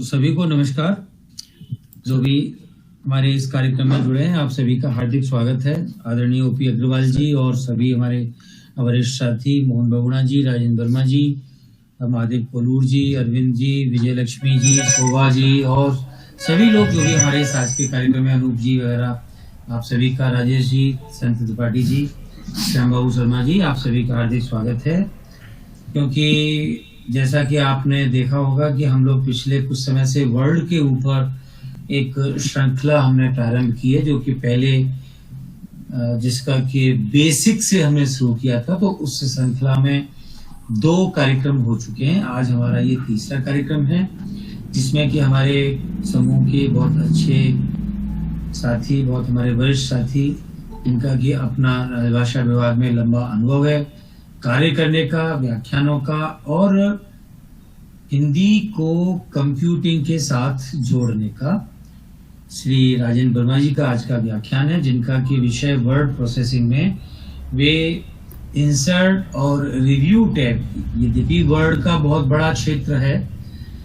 सभी को नमस्कार। जो भी हमारे इस कार्यक्रम में जुड़े हैं, आप सभी का हार्दिक स्वागत है। आदरणीय ओपी अग्रवाल जी और सभी हमारे वरिष्ठ साथी मोहन बहुगुणा जी, राजेंद्र वर्मा जी, महादेव कोलूर जी, अरविंद जी, विजय लक्ष्मी जी, शोभा जी और सभी लोग जो भी हमारे इस आज के कार्यक्रम में, अनूप जी वगैरह, आप सभी का, राजेश जी, संत त्रिपाठी जी, श्याम बाबू शर्मा जी, आप सभी का हार्दिक स्वागत है। क्योंकि जैसा कि आपने देखा होगा कि हम लोग पिछले कुछ समय से वर्ल्ड के ऊपर एक श्रृंखला हमने प्रारंभ की है, जो कि पहले जिसका कि बेसिक से हमने शुरू किया था। तो उस श्रृंखला में 2 कार्यक्रम हो चुके हैं। आज हमारा ये तीसरा कार्यक्रम है, जिसमें कि हमारे समूह के बहुत अच्छे साथी, बहुत हमारे वरिष्ठ साथी, इनका कि अपना भाषा विभाग में लंबा अनुभव है कार्य करने का, व्याख्यानों का, और हिंदी को कंप्यूटिंग के साथ जोड़ने का। श्री राजेंद्र वर्मा जी का आज का व्याख्यान है, जिनका कि विषय वर्ड प्रोसेसिंग में वे इंसर्ट और रिव्यू टैब, यद्यपि वर्ड का बहुत बड़ा क्षेत्र है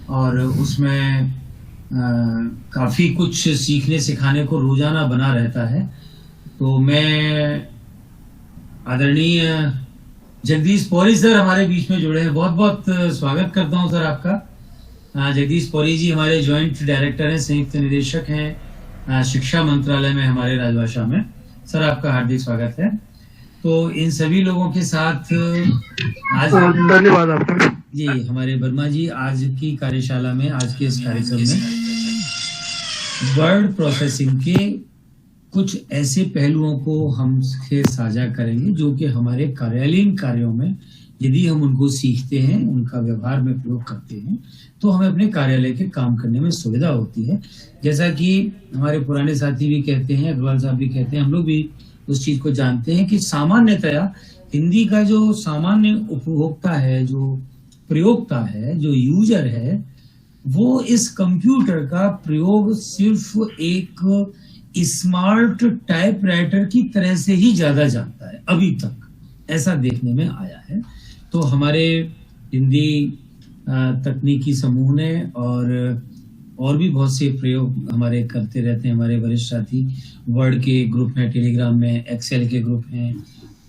और उसमें काफ़ी कुछ सीखने सिखाने को रोजाना बना रहता है। तो मैं आदरणीय जगदीश पौरी सर हमारे बीच में जुड़े हैं, बहुत बहुत स्वागत करता हूं सर आपका। जगदीश पौरी जी हमारे जॉइंट डायरेक्टर हैं, संयुक्त निदेशक हैं शिक्षा मंत्रालय में हमारे राजभाषा में। सर आपका हार्दिक स्वागत है। तो इन सभी लोगों के साथ आज धन्यवाद आपका जी। हमारे वर्मा जी आज की कार्यशाला में, आज के इस कार्यक्रम में वर्ड प्रोसेसिंग के कुछ ऐसे पहलुओं को हम साझा करेंगे जो कि हमारे कार्यालयीन कार्यों में यदि हम उनको सीखते हैं, उनका व्यवहार में प्रयोग करते हैं, तो हमें अपने कार्यालय के काम करने में सुविधा होती है। जैसा कि हमारे पुराने साथी भी कहते हैं, अग्रवाल साहब भी कहते हैं, हम लोग भी उस चीज को जानते हैं कि सामान्यतया हिंदी का जो सामान्य उपभोक्ता है, जो प्रयोगता है, जो यूजर है, वो इस कंप्यूटर का प्रयोग सिर्फ एक स्मार्ट टाइपराइटर की तरह से ही ज्यादा जानता है। अभी तक ऐसा देखने में आया है। तो हमारे हिंदी तकनीकी समूह ने और भी बहुत से प्रयोग हमारे करते रहते हैं। हमारे वरिष्ठ साथी वर्ड के ग्रुप हैं, टेलीग्राम में, एक्सेल के ग्रुप हैं,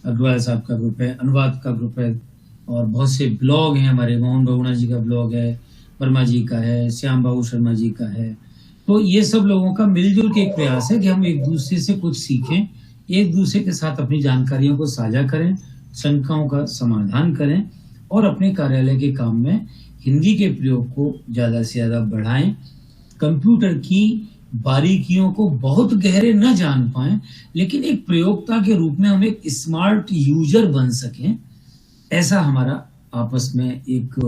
अग्रवाल साहब का ग्रुप है, अनुवाद का ग्रुप है, और बहुत से ब्लॉग हैं। हमारे मोहन बहुगुणा जी का ब्लॉग है, वर्मा जी का है, श्याम बाबू शर्मा जी का है। तो ये सब लोगों का मिलजुल के एक प्रयास है कि हम एक दूसरे से कुछ सीखें, एक दूसरे के साथ अपनी जानकारियों को साझा करें, शंकाओं का समाधान करें और अपने कार्यालय के काम में हिंदी के प्रयोग को ज्यादा से ज्यादा बढ़ाएं। कंप्यूटर की बारीकियों को बहुत गहरे न जान पाएं, लेकिन एक प्रयोक्ता के रूप में हम एक स्मार्ट यूजर बन सकें, ऐसा हमारा आपस में एक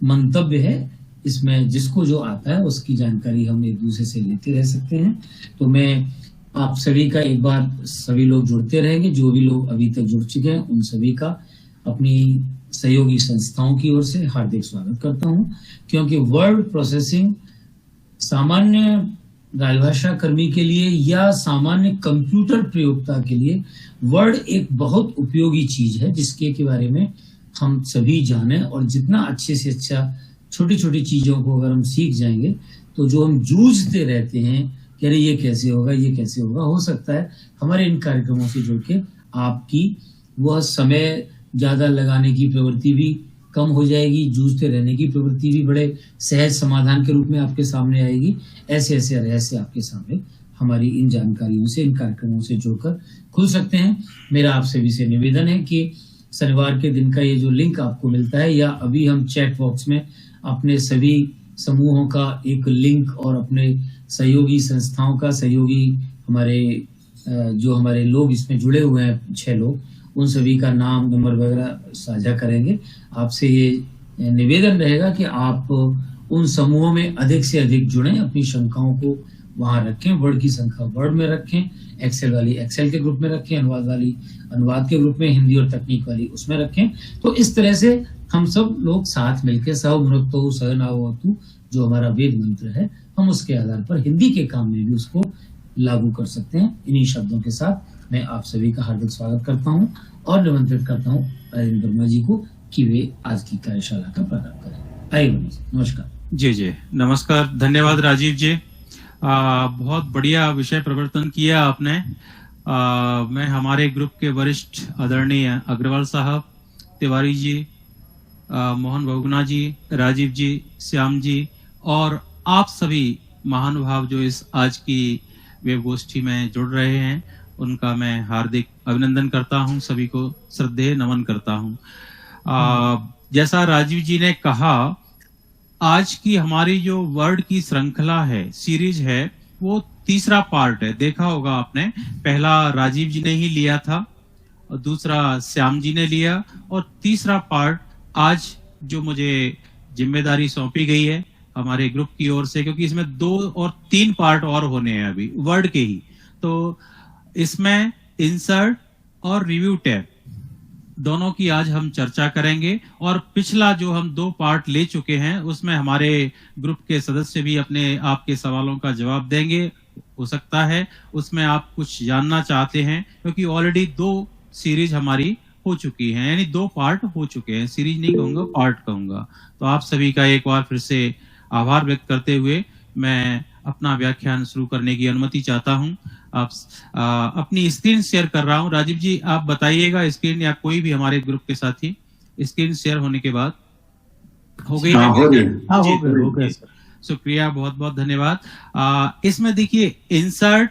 मंतव्य है। इसमें जिसको जो आता है उसकी जानकारी हम एक दूसरे से लेते रह सकते हैं। तो मैं आप सभी का एक बार, सभी लोग जुड़ते रहेंगे, जो भी लोग अभी तक जुड़ चुके हैं उन सभी का अपनी सहयोगी संस्थाओं की ओर से हार्दिक स्वागत करता हूं। क्योंकि वर्ड प्रोसेसिंग सामान्य राजभाषा कर्मी के लिए या सामान्य कंप्यूटर प्रयोक्ता के लिए वर्ड एक बहुत उपयोगी चीज है, जिसके के बारे में हम सभी जाने। और जितना अच्छे से अच्छा छोटी छोटी चीजों को अगर हम सीख जाएंगे, तो जो हम जूझते रहते हैं कि अरे ये कैसे होगा, ये कैसे होगा, हो सकता है हमारे इन कार्यक्रमों से जुड़ के आपकी वह समय ज्यादा लगाने की प्रवृत्ति भी कम हो जाएगी, जूझते रहने की प्रवृत्ति भी बड़े सहज समाधान के रूप में आपके सामने आएगी। ऐसे ऐसे रहस्य आपके सामने हमारी इन जानकारियों से, इन कार्यक्रमों से जुड़कर खुल सकते हैं। मेरा आप सभी से निवेदन है कि शनिवार के दिन का ये जो लिंक आपको मिलता है, या अभी हम चैट बॉक्स में अपने सभी समूहों का एक लिंक और अपने सहयोगी संस्थाओं का, सहयोगी हमारे जो हमारे लोग इसमें जुड़े हुए हैं 6 लोग, उन सभी का नाम, नंबर वगैरह साझा करेंगे। आपसे ये निवेदन रहेगा कि आप उन समूहों में अधिक से अधिक जुड़ें, अपनी शंकाओं को वहां रखें, वर्ड की संख्या वर्ड में रखें, एक्सेल वाली एक्सेल के ग्रुप में रखें, अनुवाद वाली अनुवाद के ग्रुप में, हिंदी और तकनीक वाली उसमें रखें। तो इस तरह से हम सब लोग साथ मिलकर सहभुनक्तो सहनावतु, जो हमारा वेद मंत्र है, हम उसके आधार पर हिंदी के काम में भी उसको लागू कर सकते हैं। इन्हीं शब्दों के साथ मैं आप सभी का हार्दिक स्वागत करता हूं और निमंत्रित करता हूं राजेंद्र वर्मा जी को कि वे आज की कार्यशाला का प्रारंभ करें। आइए, नमस्कार। जी जी, नमस्कार, धन्यवाद राजीव जी। बहुत बढ़िया विषय प्रवर्तन किया आपने। मैं हमारे ग्रुप के वरिष्ठ आदरणीय अग्रवाल साहब, तिवारी जी, मोहन बहुगुणा जी, राजीव जी, श्याम जी और आप सभी महानुभाव जो इस आज की वेब गोष्ठी में जुड़ रहे हैं, उनका मैं हार्दिक अभिनंदन करता हूं, सभी को श्रद्धेय नमन करता हूं। जैसा राजीव जी ने कहा, आज की हमारी जो वर्ड की श्रृंखला है, सीरीज है, वो तीसरा पार्ट है। देखा होगा आपने, पहला राजीव जी ने ही लिया था और दूसरा श्याम जी ने लिया और तीसरा पार्ट आज जो मुझे जिम्मेदारी सौंपी गई है हमारे ग्रुप की ओर से, क्योंकि इसमें 2 और 3 पार्ट और होने हैं अभी वर्ड के ही। तो इसमें इंसर्ट और रिव्यू टैब दोनों की आज हम चर्चा करेंगे। और पिछला जो हम 2 पार्ट ले चुके हैं, उसमें हमारे ग्रुप के सदस्य भी अपने आपके सवालों का जवाब देंगे। हो सकता है उसमें आप कुछ जानना चाहते हैं, क्योंकि ऑलरेडी 2 सीरीज हमारी हो चुकी हैं, यानी 2 पार्ट हो चुके हैं। सीरीज नहीं कहूंगा, पार्ट कहूंगा। तो आप सभी का एक बार फिर से आभार व्यक्त करते हुए मैं अपना व्याख्यान शुरू करने की अनुमति चाहता हूं। आप अपनी स्क्रीन शेयर कर रहा हूं। राजीव जी, आप बताइएगा स्क्रीन, या कोई भी हमारे ग्रुप के साथी, स्क्रीन शेयर होने के बाद हो गई? हो गई। शुक्रिया, बहुत बहुत धन्यवाद। इसमें देखिए, इंसर्ट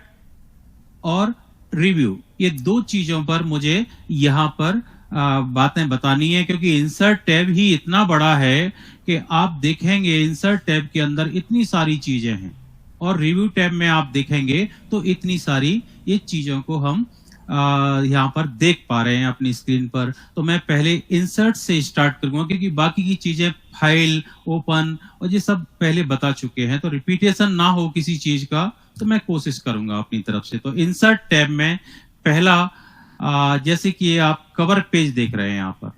और रिव्यू, ये 2 चीजों पर मुझे यहाँ पर बातें बतानी है, क्योंकि इंसर्ट टैब ही इतना बड़ा है कि आप देखेंगे इंसर्ट टैब के अंदर इतनी सारी चीजें हैं, और रिव्यू टैब में आप देखेंगे तो इतनी सारी ये चीजों को हम यहाँ पर देख पा रहे हैं अपनी स्क्रीन पर। तो मैं पहले इंसर्ट से स्टार्ट करूंगा, क्योंकि बाकी की चीजें फाइल, ओपन और ये सब पहले बता चुके हैं, तो रिपीटेशन ना हो किसी चीज का, तो मैं कोशिश करूंगा अपनी तरफ से। तो इंसर्ट टैब में पहला, जैसे कि आप कवर पेज देख रहे हैं यहाँ पर,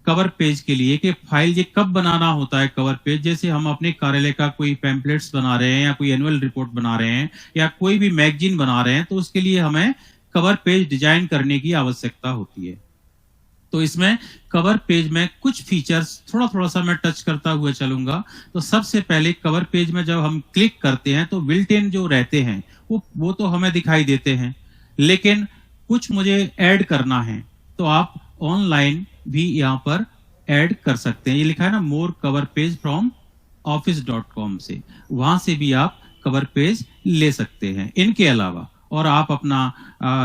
कवर पेज के लिए कि फाइल ये कब बनाना होता है। कवर पेज जैसे हम अपने कार्यालय का कोई पैम्पलेट्स बना रहे हैं, या कोई एनुअल रिपोर्ट बना रहे हैं, या कोई भी मैगजीन बना रहे हैं, तो उसके लिए हमें कवर पेज डिजाइन करने की आवश्यकता होती है। तो इसमें कवर पेज में कुछ फीचर्स थोड़ा थोड़ा सा मैं टच करता हुआ चलूंगा। तो सबसे पहले कवर पेज में जब हम क्लिक करते हैं तो बिल्ट इन जो रहते हैं वो तो हमें दिखाई देते हैं, लेकिन कुछ मुझे ऐड करना है तो आप ऑनलाइन भी यहाँ पर ऐड कर सकते हैं। ये लिखा है ना, मोर कवर पेज फ्रॉम office.com से, वहां से भी आप कवर पेज ले सकते हैं। इनके अलावा और आप अपना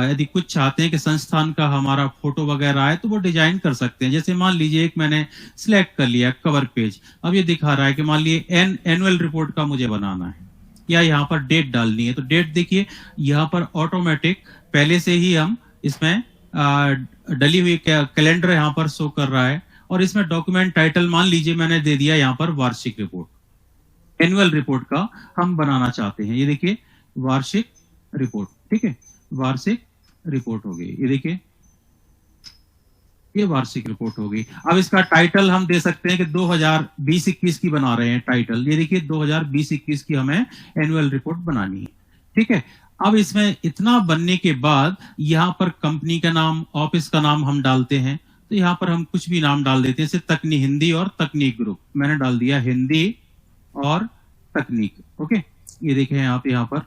यदि कुछ चाहते हैं कि संस्थान का हमारा फोटो वगैरह आए, तो वो डिजाइन कर सकते हैं। जैसे मान लीजिए एक मैंने सिलेक्ट कर लिया कवर पेज, अब ये दिखा रहा है कि मान लीजिए एनुअल रिपोर्ट का मुझे बनाना है, या यहाँ पर डेट डालनी है। तो डेट देखिए यहाँ पर ऑटोमेटिक पहले से ही हम इसमें डली हुई कैलेंडर यहाँ पर शो कर रहा है। और इसमें डॉक्यूमेंट टाइटल मान लीजिए मैंने दे दिया यहाँ पर वार्षिक रिपोर्ट, एनुअल रिपोर्ट का हम बनाना चाहते हैं। ये देखिए वार्षिक रिपोर्ट, ठीक है, वार्षिक रिपोर्ट हो गई। ये देखिए ये वार्षिक रिपोर्ट हो गई। अब इसका टाइटल हम दे सकते हैं कि 2020-21 की बना रहे हैं टाइटल। ये देखिए 2020-21 की हमें एनुअल रिपोर्ट बनानी है, ठीक है। अब इसमें इतना बनने के बाद यहाँ पर कंपनी का नाम, ऑफिस का नाम हम डालते हैं। तो यहाँ पर हम कुछ भी नाम डाल देते हैं, जैसे तकनीक हिंदी और तकनीक ग्रुप, मैंने डाल दिया हिंदी और तकनीक। ओके, ये देखें आप यहाँ पर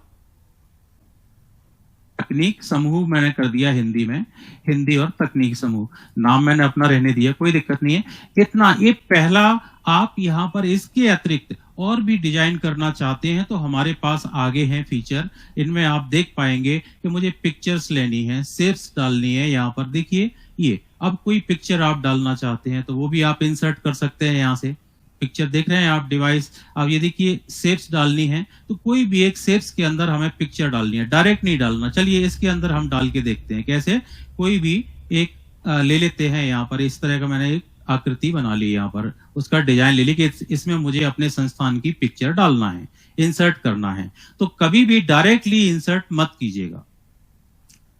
तकनीक समूह मैंने कर दिया हिंदी में, हिंदी और तकनीक समूह। नाम मैंने अपना रहने दिया, कोई दिक्कत नहीं है। इतना, ये पहला। आप यहाँ पर इसके अतिरिक्त और भी डिजाइन करना चाहते हैं तो हमारे पास आगे हैं फीचर। इनमें आप देख पाएंगे कि मुझे पिक्चर्स लेनी है, शेप्स डालनी है। यहाँ पर देखिए ये, अब कोई पिक्चर आप डालना चाहते हैं तो वो भी आप इंसर्ट कर सकते हैं। यहाँ से पिक्चर देख रहे हैं आप, डिवाइस। अब ये देखिए शेप्स डालनी है तो कोई भी एक शेप्स के अंदर हमें पिक्चर डालनी है, डायरेक्ट नहीं डालना। चलिए इसके अंदर हम डाल के देखते हैं कैसे। कोई भी एक ले लेते हैं, यहाँ पर इस तरह का मैंने एक आकृति बना ली, यहाँ पर उसका डिजाइन ले ली कि इसमें मुझे अपने संस्थान की पिक्चर डालना है, इंसर्ट करना है। तो कभी भी डायरेक्टली इंसर्ट मत कीजिएगा।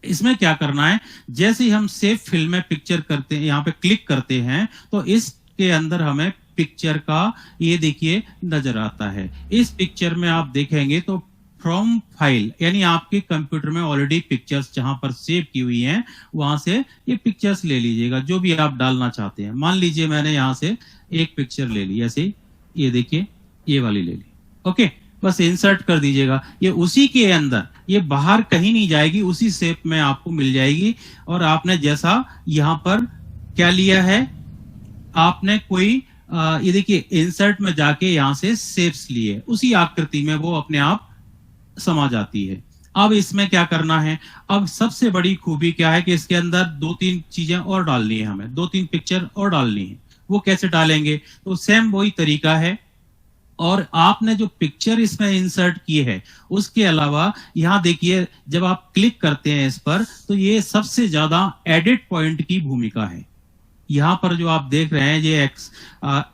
इसमें क्या करना है, जैसे ही हम सेव फिल में पिक्चर करते हैं, यहाँ पे क्लिक करते हैं, तो इसके अंदर हमें पिक्चर का ये देखिए नजर आता है। इस पिक्चर में आप देखेंगे तो फ्रॉम फाइल, यानी आपके कंप्यूटर में ऑलरेडी पिक्चर्स जहां पर सेव की हुई हैं, वहां से ये पिक्चर्स ले लीजिएगा जो भी आप डालना चाहते हैं। मान लीजिए मैंने यहां से एक पिक्चर ले ली, ऐसे ये देखिए ये वाली ले ली, ओके। बस इंसर्ट कर दीजिएगा, ये उसी के अंदर, ये बाहर कहीं नहीं जाएगी, उसी शेप में आपको मिल जाएगी। और आपने जैसा यहाँ पर क्या लिया है, आपने कोई ये देखिए इंसर्ट में जाके यहां से शेप्स लिए, उसी आकृति में वो अपने आप समा जाती है। अब इसमें क्या करना है, अब सबसे बड़ी खूबी क्या है कि इसके अंदर 2-3 चीजें और डालनी है, हमें 2-3 पिक्चर और डालनी है। वो कैसे डालेंगे, तो सेम वही तरीका है। और आपने जो पिक्चर इसमें इंसर्ट की है, उसके अलावा यहां देखिए जब आप क्लिक करते हैं इस पर, तो ये सबसे ज्यादा एडिट पॉइंट की भूमिका है। यहां पर जो आप देख रहे हैं ये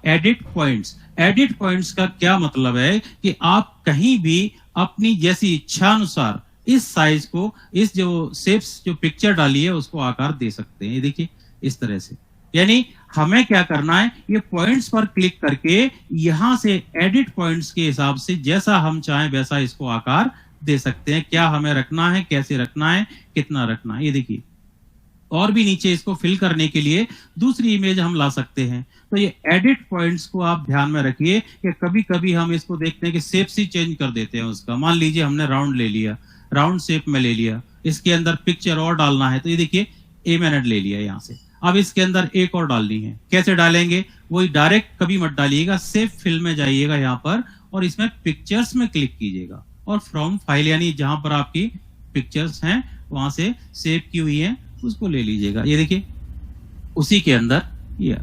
एडिट पॉइंट्स, एडिट पॉइंट्स का क्या मतलब है कि आप कहीं भी अपनी जैसी इच्छा अनुसार इस साइज को, इस जो शेप्स जो पिक्चर डाली है उसको आकार दे सकते हैं। ये देखिए इस तरह से, यानी हमें क्या करना है, ये पॉइंट्स पर क्लिक करके यहां से एडिट पॉइंट्स के हिसाब से जैसा हम चाहें वैसा इसको आकार दे सकते हैं। क्या हमें रखना है, कैसे रखना है, कितना रखना है, ये देखिए। और भी नीचे इसको फिल करने के लिए दूसरी इमेज हम ला सकते हैं। तो ये एडिट पॉइंट्स को आप ध्यान में रखिए कि कभी कभी हम इसको देखते हैं कि शेप ही चेंज कर देते हैं उसका। मान लीजिए हमने राउंड ले लिया, राउंड शेप में ले लिया, इसके अंदर पिक्चर और डालना है, तो ये देखिए ए मैंने ले लिया यहां से। अब इसके अंदर एक और डालनी है, कैसे डालेंगे, वही डायरेक्ट कभी मत डालिएगा, सेव फिल में जाइएगा यहाँ पर और इसमें पिक्चर्स में क्लिक कीजिएगा और फ्रॉम फाइल यानी जहां पर आपकी पिक्चर्स हैं वहां से सेव की हुई है उसको ले लीजिएगा। ये देखिए उसी के अंदर ये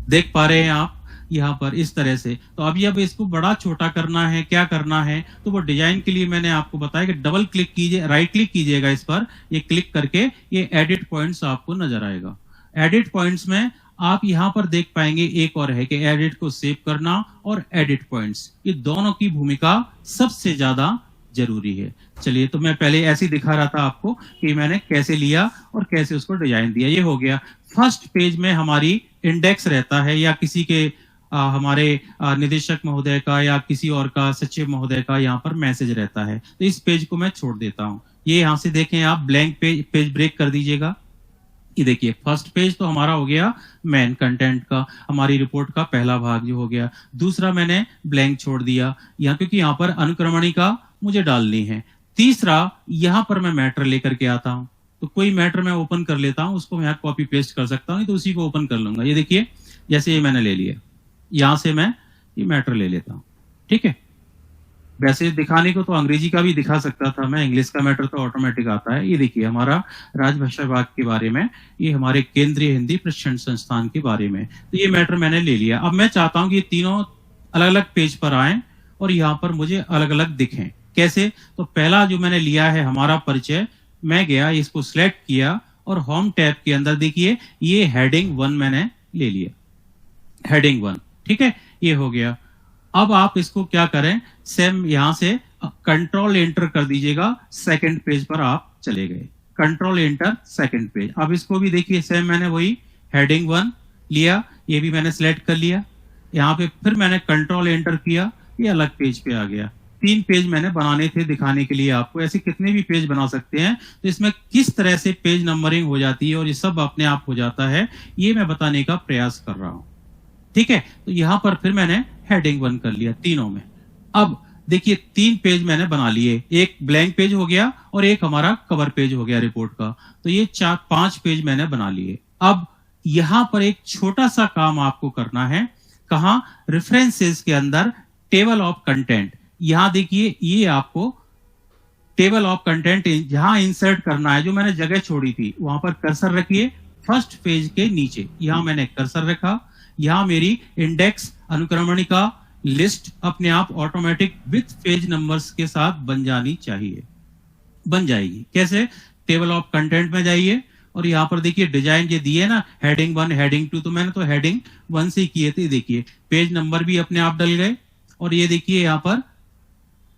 देख पा रहे हैं आप यहाँ पर इस तरह से। तो अभी अब इसको बड़ा छोटा करना है, क्या करना है, तो वो डिजाइन के लिए मैंने आपको बताया कि डबल क्लिक कीजिए, राइट क्लिक कीजिएगा इस पर, ये क्लिक करके ये एडिट पॉइंट्स आपको नजर आएगा। एडिट पॉइंट्स में आप यहाँ पर देख पाएंगे एक और है कि एडिट को सेव करना और एडिट पॉइंट्स, ये दोनों की भूमिका सबसे ज्यादा जरूरी है। चलिए, तो मैं पहले ऐसे ही दिखा रहा था आपको कि मैंने कैसे लिया और कैसे उसको डिजाइन दिया। ये हो गया। फर्स्ट पेज में हमारी इंडेक्स रहता है या किसी के हमारे निदेशक महोदय का या किसी और का, सचिव महोदय का यहाँ पर मैसेज रहता है। तो इस पेज को मैं छोड़ देता हूँ। ये यहाँ से देखें आप, ब्लैंक पेज ब्रेक कर दीजिएगा। ये देखिए फर्स्ट पेज तो हमारा हो गया मेन कंटेंट का, हमारी रिपोर्ट का पहला भाग जो हो गया। दूसरा मैंने ब्लैंक छोड़ दिया यहाँ, क्योंकि यहाँ पर अनुक्रमणिका मुझे डालनी है। तीसरा यहाँ पर मैं मैटर लेकर के आता हूँ, तो कोई मैटर मैं ओपन कर लेता हूँ, उसको मैं यहाँ कॉपी पेस्ट कर सकता हूँ, तो उसी को ओपन कर लूंगा। ये देखिए जैसे ये मैंने ले लिया, यहां से मैं ये मैटर ले लेता हूं, ठीक है। वैसे दिखाने को तो अंग्रेजी का भी दिखा सकता था मैं, इंग्लिश का मैटर तो ऑटोमेटिक आता है। ये देखिए हमारा राजभाषा विभाग के बारे में, ये हमारे केंद्रीय हिंदी प्रशिक्षण संस्थान के बारे में, तो ये मैटर मैंने ले लिया। अब मैं चाहता हूं कि ये तीनों अलग अलग पेज पर आए और यहाँ पर मुझे अलग अलग दिखें। कैसे, तो पहला जो मैंने लिया है हमारा परिचय, मैं गया इसको सिलेक्ट किया और होम टैब के अंदर देखिए ये हेडिंग 1 मैंने ले लिया, हेडिंग 1, ठीक है, ये हो गया। अब आप इसको क्या करें, सेम यहां से कंट्रोल एंटर कर दीजिएगा, सेकंड पेज पर आप चले गए, कंट्रोल एंटर सेकंड पेज। अब इसको भी देखिए सेम मैंने वही हेडिंग 1 लिया, ये भी मैंने सिलेक्ट कर लिया, यहाँ पे फिर मैंने कंट्रोल एंटर किया, ये अलग पेज पे आ गया। 3 पेज मैंने बनाने थे दिखाने के लिए आपको, ऐसे कितने भी पेज बना सकते हैं। तो इसमें किस तरह से पेज नंबरिंग हो जाती है और ये सब अपने आप हो जाता है, ये मैं बताने का प्रयास कर रहा हूं, ठीक है। तो यहां पर फिर मैंने हेडिंग 1 कर लिया तीनों में। अब देखिए 3 पेज मैंने बना लिए, एक ब्लैंक पेज हो गया और एक हमारा कवर पेज हो गया रिपोर्ट का। तो ये 4-5 पेज मैंने बना लिए। अब यहां पर एक छोटा सा काम आपको करना है, कहां, रेफरेंसेस के अंदर टेबल ऑफ कंटेंट। यहां देखिए ये आपको टेबल ऑफ कंटेंट जहां इंसर्ट करना है, जो मैंने जगह छोड़ी थी वहां पर कर्सर रखिए, फर्स्ट पेज के नीचे यहां मैंने कर्सर रखा। यहां मेरी इंडेक्स अनुक्रमणिका लिस्ट अपने आप ऑटोमेटिक विथ पेज नंबर्स के साथ बन जानी चाहिए, बन जाएगी। कैसे, टेबल ऑफ कंटेंट में जाइए और यहां पर देखिए डिजाइन ये दिए ना, हेडिंग 1 हेडिंग 2, तो मैंने तो हेडिंग 1 से किए थे। देखिए पेज नंबर भी अपने आप डल गए। और ये देखिए यहां पर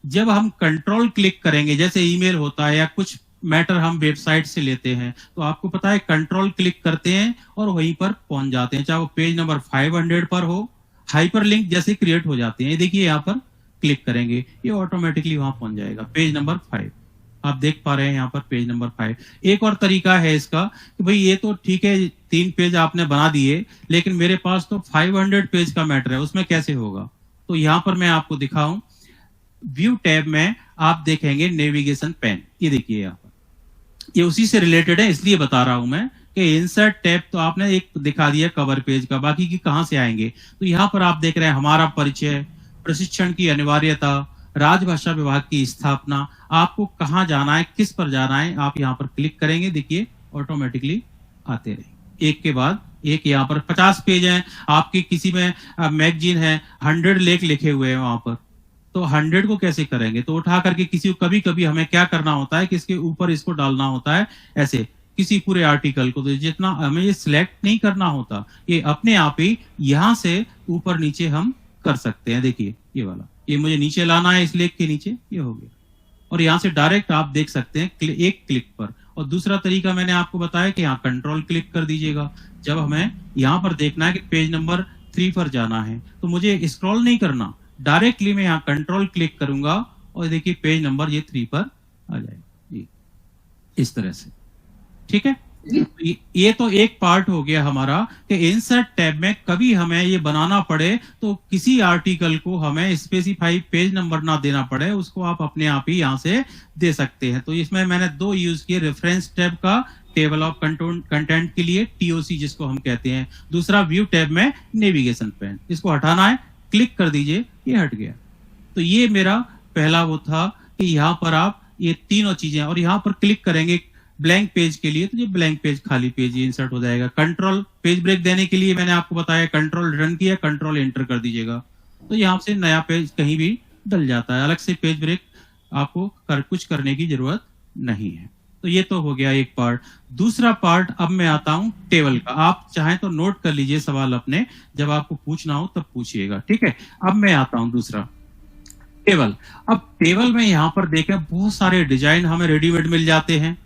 जब हम कंट्रोल क्लिक करेंगे, जैसे ईमेल होता है या कुछ मैटर हम वेबसाइट से लेते हैं, तो आपको पता है कंट्रोल क्लिक करते हैं और वहीं पर पहुंच जाते हैं, चाहे वो पेज नंबर 500 पर हो, हाइपरलिंक जैसे क्रिएट हो जाते हैं। ये देखिए यहाँ पर क्लिक करेंगे, ये ऑटोमेटिकली वहां पहुंच जाएगा, पेज नंबर 5। आप देख पा रहे हैं यहाँ पर पेज नंबर 5। एक और तरीका है इसका कि भाई ये तो ठीक है 3 पेज आपने बना दिए, लेकिन मेरे पास तो 500 पेज का मैटर है, उसमें कैसे होगा। तो यहाँ पर मैं आपको दिखाऊं, व्यू टैब में आप देखेंगे नेविगेशन पेन, ये देखिए यहाँ पर, ये उसी से रिलेटेड है इसलिए बता रहा हूं मैं कि इंसर्ट टैब तो आपने एक दिखा दिया कवर पेज का, बाकी की कहां से आएंगे। तो यहाँ पर आप देख रहे हैं हमारा परिचय, प्रशिक्षण की अनिवार्यता, राजभाषा विभाग की स्थापना, आपको कहाँ जाना है, किस पर जाना है, आप यहाँ पर क्लिक करेंगे, देखिए ऑटोमेटिकली आते रहेंगे एक के बाद एक। यहाँ पर 50 पेज हैं, आपके किसी में मैगजीन है 100 लेख लिखे हुए हैं वहां पर, तो 100 को कैसे करेंगे, तो उठा करके किसी को कभी कभी हमें क्या करना होता है कि इसके ऊपर इसको डालना होता है ऐसे किसी पूरे आर्टिकल को, तो जितना हमें ये सिलेक्ट नहीं करना होता, ये अपने आप ही यहां से ऊपर नीचे हम कर सकते हैं। देखिए ये वाला, ये मुझे नीचे लाना है इस लेख के नीचे, ये हो गया, और यहां से डायरेक्ट आप देख सकते हैं एक क्लिक पर। और दूसरा तरीका मैंने आपको बताया कि यहाँ कंट्रोल क्लिक कर दीजिएगा, जब हमें यहाँ पर देखना है कि पेज नंबर 3 पर जाना है तो मुझे स्क्रॉल नहीं करना, डायरेक्टली मैं यहाँ कंट्रोल क्लिक करूंगा और देखिए पेज नंबर ये 3 पर आ जाएगा, इस तरह से, ठीक है। ये तो एक पार्ट हो गया हमारा कि इंसर्ट टैब में कभी हमें ये बनाना पड़े तो किसी आर्टिकल को हमें स्पेसिफाई पेज नंबर ना देना पड़े, उसको आप अपने आप ही यहां से दे सकते हैं। तो इसमें मैंने 2 यूज किए, रेफरेंस टैब का टेबल ऑफ कंटेंट के लिए, टीओसी जिसको हम कहते हैं, दूसरा व्यू टैब में नेविगेशन पेन, इसको हटाना है, क्लिक कर दीजिए, ये हट गया। तो ये मेरा पहला वो था कि यहाँ पर आप ये तीनों चीजें, और यहाँ पर क्लिक करेंगे ब्लैंक पेज के लिए तो ये ब्लैंक पेज, खाली पेज ये इंसर्ट हो जाएगा। कंट्रोल पेज ब्रेक देने के लिए मैंने आपको बताया कंट्रोल रिटर्न किया, कंट्रोल एंटर कर दीजिएगा, तो यहाँ से नया पेज कहीं भी डल जाता है, अलग से पेज ब्रेक आपको कुछ करने की जरूरत नहीं है। तो ये तो हो गया एक पार्ट। दूसरा पार्ट अब मैं आता हूं टेबल का, आप चाहें तो नोट कर लीजिए सवाल अपने, जब आपको पूछना हो तब पूछिएगा, ठीक है। अब मैं आता हूं दूसरा टेबल। अब टेबल में यहाँ पर देखें बहुत सारे डिजाइन हमें रेडीमेड मिल जाते हैं,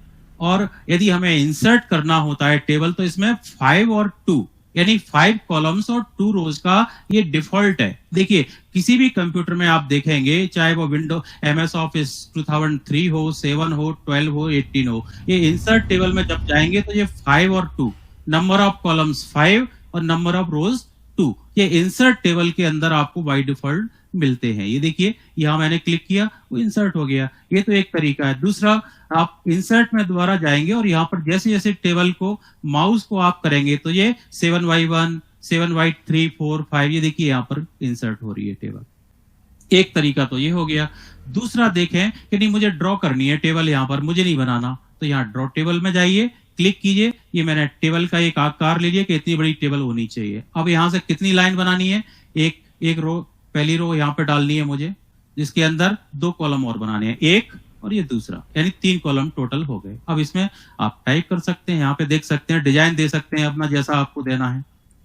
और यदि हमें इंसर्ट करना होता है टेबल तो इसमें 5 और 2 यानी 5 कॉलम्स और 2 रोज का ये डिफॉल्ट है। देखिए किसी भी कंप्यूटर में आप देखेंगे, चाहे वो विंडो MS ऑफिस 2003 हो, 7 हो, 12 हो, 18 हो, ये इंसर्ट टेबल में जब जाएंगे तो ये 5 और 2, नंबर ऑफ कॉलम्स 5 और नंबर ऑफ रोज 2, ये इंसर्ट टेबल के अंदर आपको बाय डिफॉल्ट मिलते हैं। ये देखिए यहाँ मैंने क्लिक किया, वो इंसर्ट हो गया, ये तो एक तरीका है। दूसरा, आप इंसर्ट में दोबारा जाएंगे और यहाँ पर जैसे जैसे टेबल को माउस को आप करेंगे तो ये 7x1, 7x3, 4, 5, ये देखिए यहाँ पर इंसर्ट हो रही है टेबल। एक तरीका तो ये हो गया। दूसरा देखें कि नहीं मुझे ड्रॉ करनी है टेबल, यहाँ पर मुझे नहीं बनाना, तो यहाँ ड्रॉ टेबल में जाइए, क्लिक कीजिए, ये मैंने टेबल का एक आकार ले लिया कि इतनी बड़ी टेबल होनी चाहिए। अब यहाँ से कितनी लाइन बनानी है, एक रो, पहली रो यहाँ पे डालनी है मुझे, जिसके अंदर 2 कॉलम और बनाने हैं, एक और ये दूसरा, यानी 3 कॉलम टोटल हो गए। अब इसमें आप टाइप कर सकते हैं, यहाँ पे देख सकते हैं, डिजाइन दे सकते हैं अपना जैसा आपको देना है।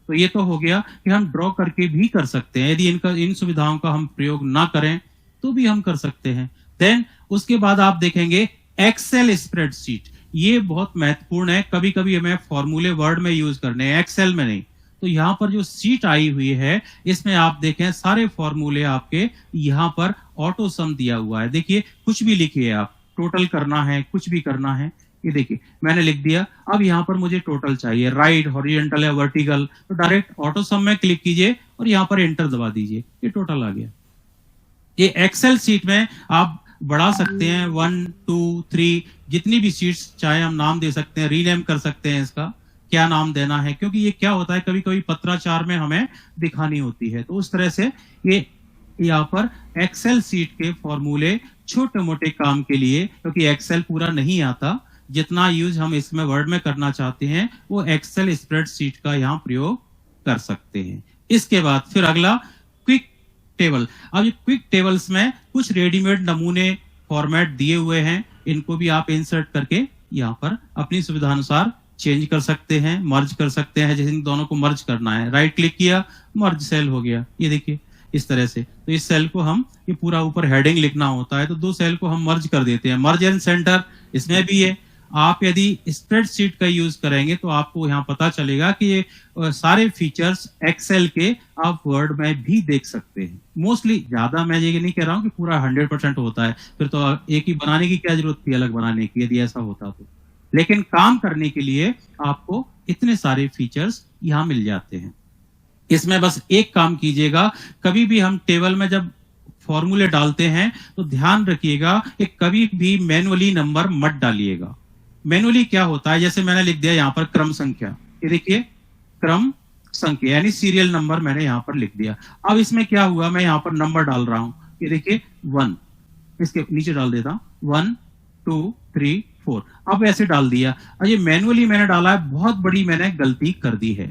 तो ये तो हो गया कि हम ड्रॉ करके भी कर सकते हैं, यदि इन सुविधाओं का हम प्रयोग ना करें तो भी हम कर सकते हैं। देन उसके बाद आप देखेंगे एक्सेल स्प्रेडशीट, ये बहुत महत्वपूर्ण है। कभी कभी हमें फॉर्मूले वर्ड में यूज करने हैं, एक्सेल में नहीं। तो यहाँ पर जो सीट आई हुई है इसमें आप देखें सारे फॉर्मूले आपके यहाँ पर ऑटो सम दिया हुआ है। देखिए कुछ भी लिखिए आप, टोटल करना है, कुछ भी करना है, ये देखिए मैंने लिख दिया। अब यहाँ पर मुझे टोटल चाहिए, राइट, हॉरिजॉन्टल या वर्टिकल, तो डायरेक्ट ऑटो सम में क्लिक कीजिए और यहाँ पर एंटर दबा दीजिए, ये टोटल आ गया। ये एक्सेल सीट में आप बढ़ा सकते हैं 1, 2, 3, जितनी भी सीट्स चाहे हम नाम दे सकते हैं, रीनेम कर सकते हैं, इसका क्या नाम देना है, क्योंकि ये क्या होता है कभी कभी पत्राचार में हमें दिखानी होती है। तो उस तरह से ये यहाँ पर एक्सेल सीट के फॉर्मूले छोटे मोटे काम के लिए, क्योंकि एक्सेल पूरा नहीं आता, जितना यूज हम इसमें वर्ड में करना चाहते हैं वो एक्सेल स्प्रेडशीट का यहाँ प्रयोग कर सकते हैं। इसके बाद फिर अगला क्विक टेबल। अब ये क्विक टेबल्स में कुछ रेडीमेड नमूने फॉर्मेट दिए हुए हैं, इनको भी आप इंसर्ट करके यहाँ पर अपनी सुविधा अनुसार चेंज कर सकते हैं, मर्ज कर सकते हैं। जैसे इन दोनों को मर्ज करना है, राइट क्लिक किया, मर्ज सेल हो गया, ये देखिए इस तरह से। तो इस सेल को हम, ये पूरा ऊपर हेडिंग लिखना होता है तो 2 सेल को हम मर्ज कर देते हैं, मर्ज एंड सेंटर इसमें भी है। आप यदि स्प्रेडशीट का यूज करेंगे तो आपको यहाँ पता चलेगा कि ये सारे फीचर्स एक्सेल के आप वर्ड में भी देख सकते हैं। मोस्टली, ज्यादा मैं ये नहीं कह रहा हूँ कि पूरा 100% होता है, फिर तो एक ही बनाने की क्या जरूरत थी अलग बनाने की, यदि ऐसा होता तो। लेकिन काम करने के लिए आपको इतने सारे फीचर्स यहाँ मिल जाते हैं। इसमें बस एक काम कीजिएगा, कभी भी हम टेबल में जब फॉर्मूले डालते हैं तो ध्यान रखिएगा कि कभी भी मैनुअली नंबर मत डालिएगा। मैनुअली क्या होता है, जैसे मैंने लिख दिया यहाँ पर क्रम संख्या, ये देखिए क्रम संख्या यानी सीरियल नंबर मैंने यहाँ पर लिख दिया। अब इसमें क्या हुआ, मैं यहाँ पर नंबर डाल रहा हूं, ये देखिए 1, इसके नीचे डाल देता 1 2 3 4, अब ऐसे डाल दिया। और ये मैनुअली मैंने डाला है, बहुत बड़ी मैंने गलती कर दी है।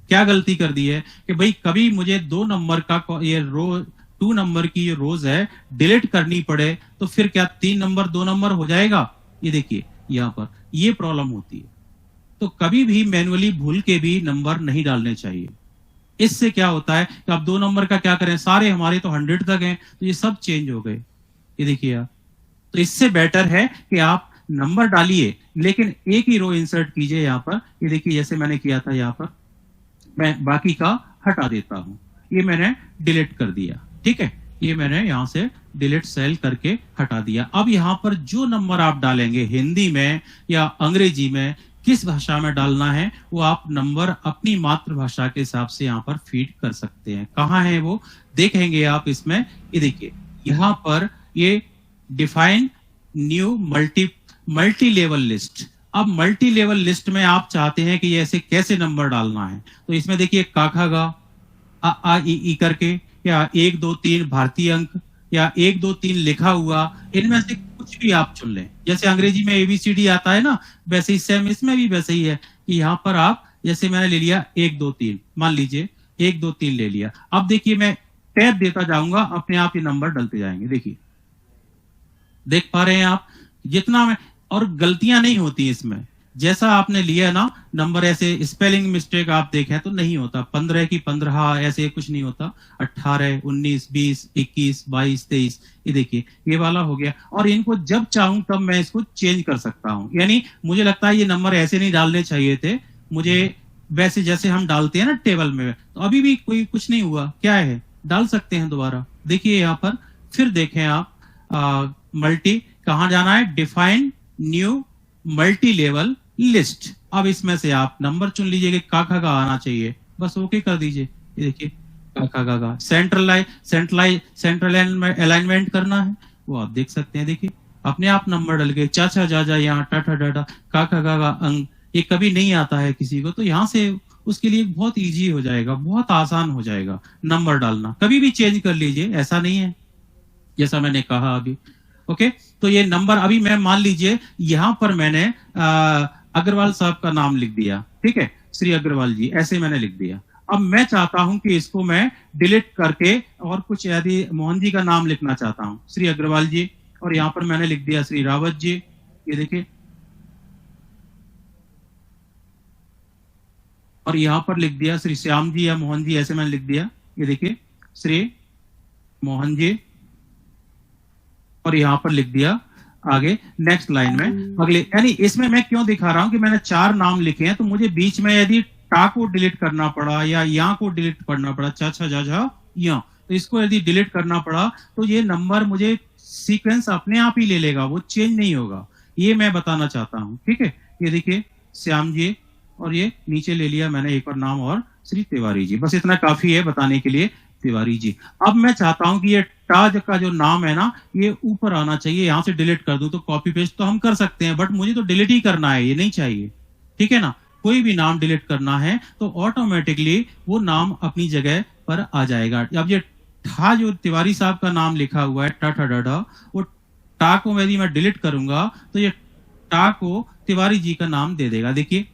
क्या गलती कर दी है कि भाई कभी मुझे 2 नंबर का ये रो 2 नंबर की ये रोज है डिलीट करनी पड़े तो फिर क्या 3 नंबर 2 नंबर हो जाएगा। ये देखिए यहाँ पर ये प्रॉब्लम होती है। तो कभी भी मैनुअली भूल के भी नंबर नहीं डालने चाहिए। इससे क्या होता है कि आप 2 नंबर का क्या करें, सारे हमारे तो 100 तक हैं, तो ये सब चेंज हो गए। ये देखिए आप, तो इससे बेटर है कि आप नंबर डालिए लेकिन एक ही रो इंसर्ट कीजिए यहाँ पर। ये देखिए जैसे मैंने किया था, यहाँ पर मैं बाकी का हटा देता हूं, ये मैंने डिलीट कर दिया। ठीक है, ये मैंने यहां से डिलीट सेल करके हटा दिया। अब यहां पर जो नंबर आप डालेंगे हिंदी में या अंग्रेजी में, किस भाषा में डालना है, वो आप नंबर अपनी मातृभाषा के हिसाब से यहाँ पर फीड कर सकते हैं। कहाँ है वो देखेंगे आप इसमें। ये देखिए यहाँ पर ये define new multi level list. अब मल्टी लेवल लिस्ट में आप चाहते हैं कि ऐसे कैसे नंबर डालना है, तो इसमें देखिए का खा गा आ आ ई करके, या 1 2 3 भारतीय अंक, या 1 2 3 लिखा हुआ, इनमें से कुछ भी आप चुन लें। जैसे अंग्रेजी में ABCD आता है ना, वैसे ही सेम इसमें भी वैसे ही है कि यहाँ पर आप, जैसे मैंने ले लिया 1 2 3, मान लीजिए 1 2 3 ले लिया। अब देखिए मैं टैब देता जाऊंगा, अपने आप ये नंबर डलते जाएंगे। देखिए देख पा रहे हैं आप, जितना मैं, और गलतियां नहीं होती इसमें। जैसा आपने लिया ना नंबर, ऐसे स्पेलिंग मिस्टेक आप देखें तो नहीं होता। 15 की 15 ऐसे कुछ नहीं होता। 18 19 20 21 22 23, ये देखिए ये वाला हो गया। और इनको जब चाहूं तब मैं इसको चेंज कर सकता हूं। यानी मुझे लगता है ये नंबर ऐसे नहीं डालने चाहिए थे, मुझे वैसे जैसे हम डालते हैं ना टेबल में, तो अभी भी कोई कुछ नहीं हुआ, क्या है, डाल सकते हैं दोबारा। देखिए यहाँ पर फिर देखें आप, मल्टी कहां जाना है, define new multi level list. अब इसमें से आप नंबर चुन लीजिए कि काका का आना चाहिए, बस ओके कर दीजिए। ये देखिए काका का सेंट्रल अलाइनमेंट करना है, वो आप देख सकते हैं। देखिए अपने आप नंबर डल गए, चाचा जाजा यहाँ टाटा डाटा काका का अंग, ये कभी नहीं आता है किसी को, तो यहाँ से उसके लिए बहुत इजी हो जाएगा, बहुत आसान हो जाएगा नंबर डालना। कभी भी चेंज कर लीजिए, ऐसा नहीं है, जैसा मैंने कहा अभी। ओके, तो ये नंबर अभी मैं मान लीजिए यहां पर मैंने अग्रवाल साहब का नाम लिख दिया, ठीक है, श्री अग्रवाल जी ऐसे मैंने लिख दिया। अब मैं चाहता हूं कि इसको मैं डिलीट करके और कुछ यदि मोहन जी का नाम लिखना चाहता हूं, श्री अग्रवाल जी, और यहां पर मैंने लिख दिया श्री रावत जी। ये देखिए, और यहां पर लिख दिया श्री श्याम जी या मोहन जी, ऐसे मैंने लिख दिया। ये देखिए श्री मोहन जी, और यहां पर लिख दिया आगे नेक्स्ट लाइन में अगले। यानी इसमें मैं क्यों दिखा रहा हूं कि मैंने 4 नाम लिखे हैं, तो मुझे बीच में यदि टा को डिलीट करना पड़ा या यहाँ को डिलीट करना पड़ा, चाचा जाजा या, तो इसको यदि डिलीट करना पड़ा तो ये नंबर मुझे सीक्वेंस अपने आप ही ले लेगा, वो चेंज नहीं होगा। ये मैं बताना चाहता हूं, ठीक है। ये देखिए श्याम जी, और ये नीचे ले लिया मैंने एक और नाम, और श्री तिवारी जी, बस इतना काफी है बताने के लिए, तिवारी जी। अब मैं चाहता हूं कि ये टाज का जो नाम है ना, ये ऊपर आना चाहिए, यहां से डिलीट कर दूं, तो कॉपी पेस्ट तो हम कर सकते हैं, बट मुझे तो डिलीट ही करना है, ये नहीं चाहिए, ठीक है ना। कोई भी नाम डिलीट करना है तो ऑटोमेटिकली वो नाम अपनी जगह पर आ जाएगा। अब ये ठा जो तिवारी साहब का नाम लिखा हुआ है टा ठा डा, वो टा को यदि मैं डिलीट करूंगा तो ये टा को तिवारी जी का नाम दे देगा। देखिए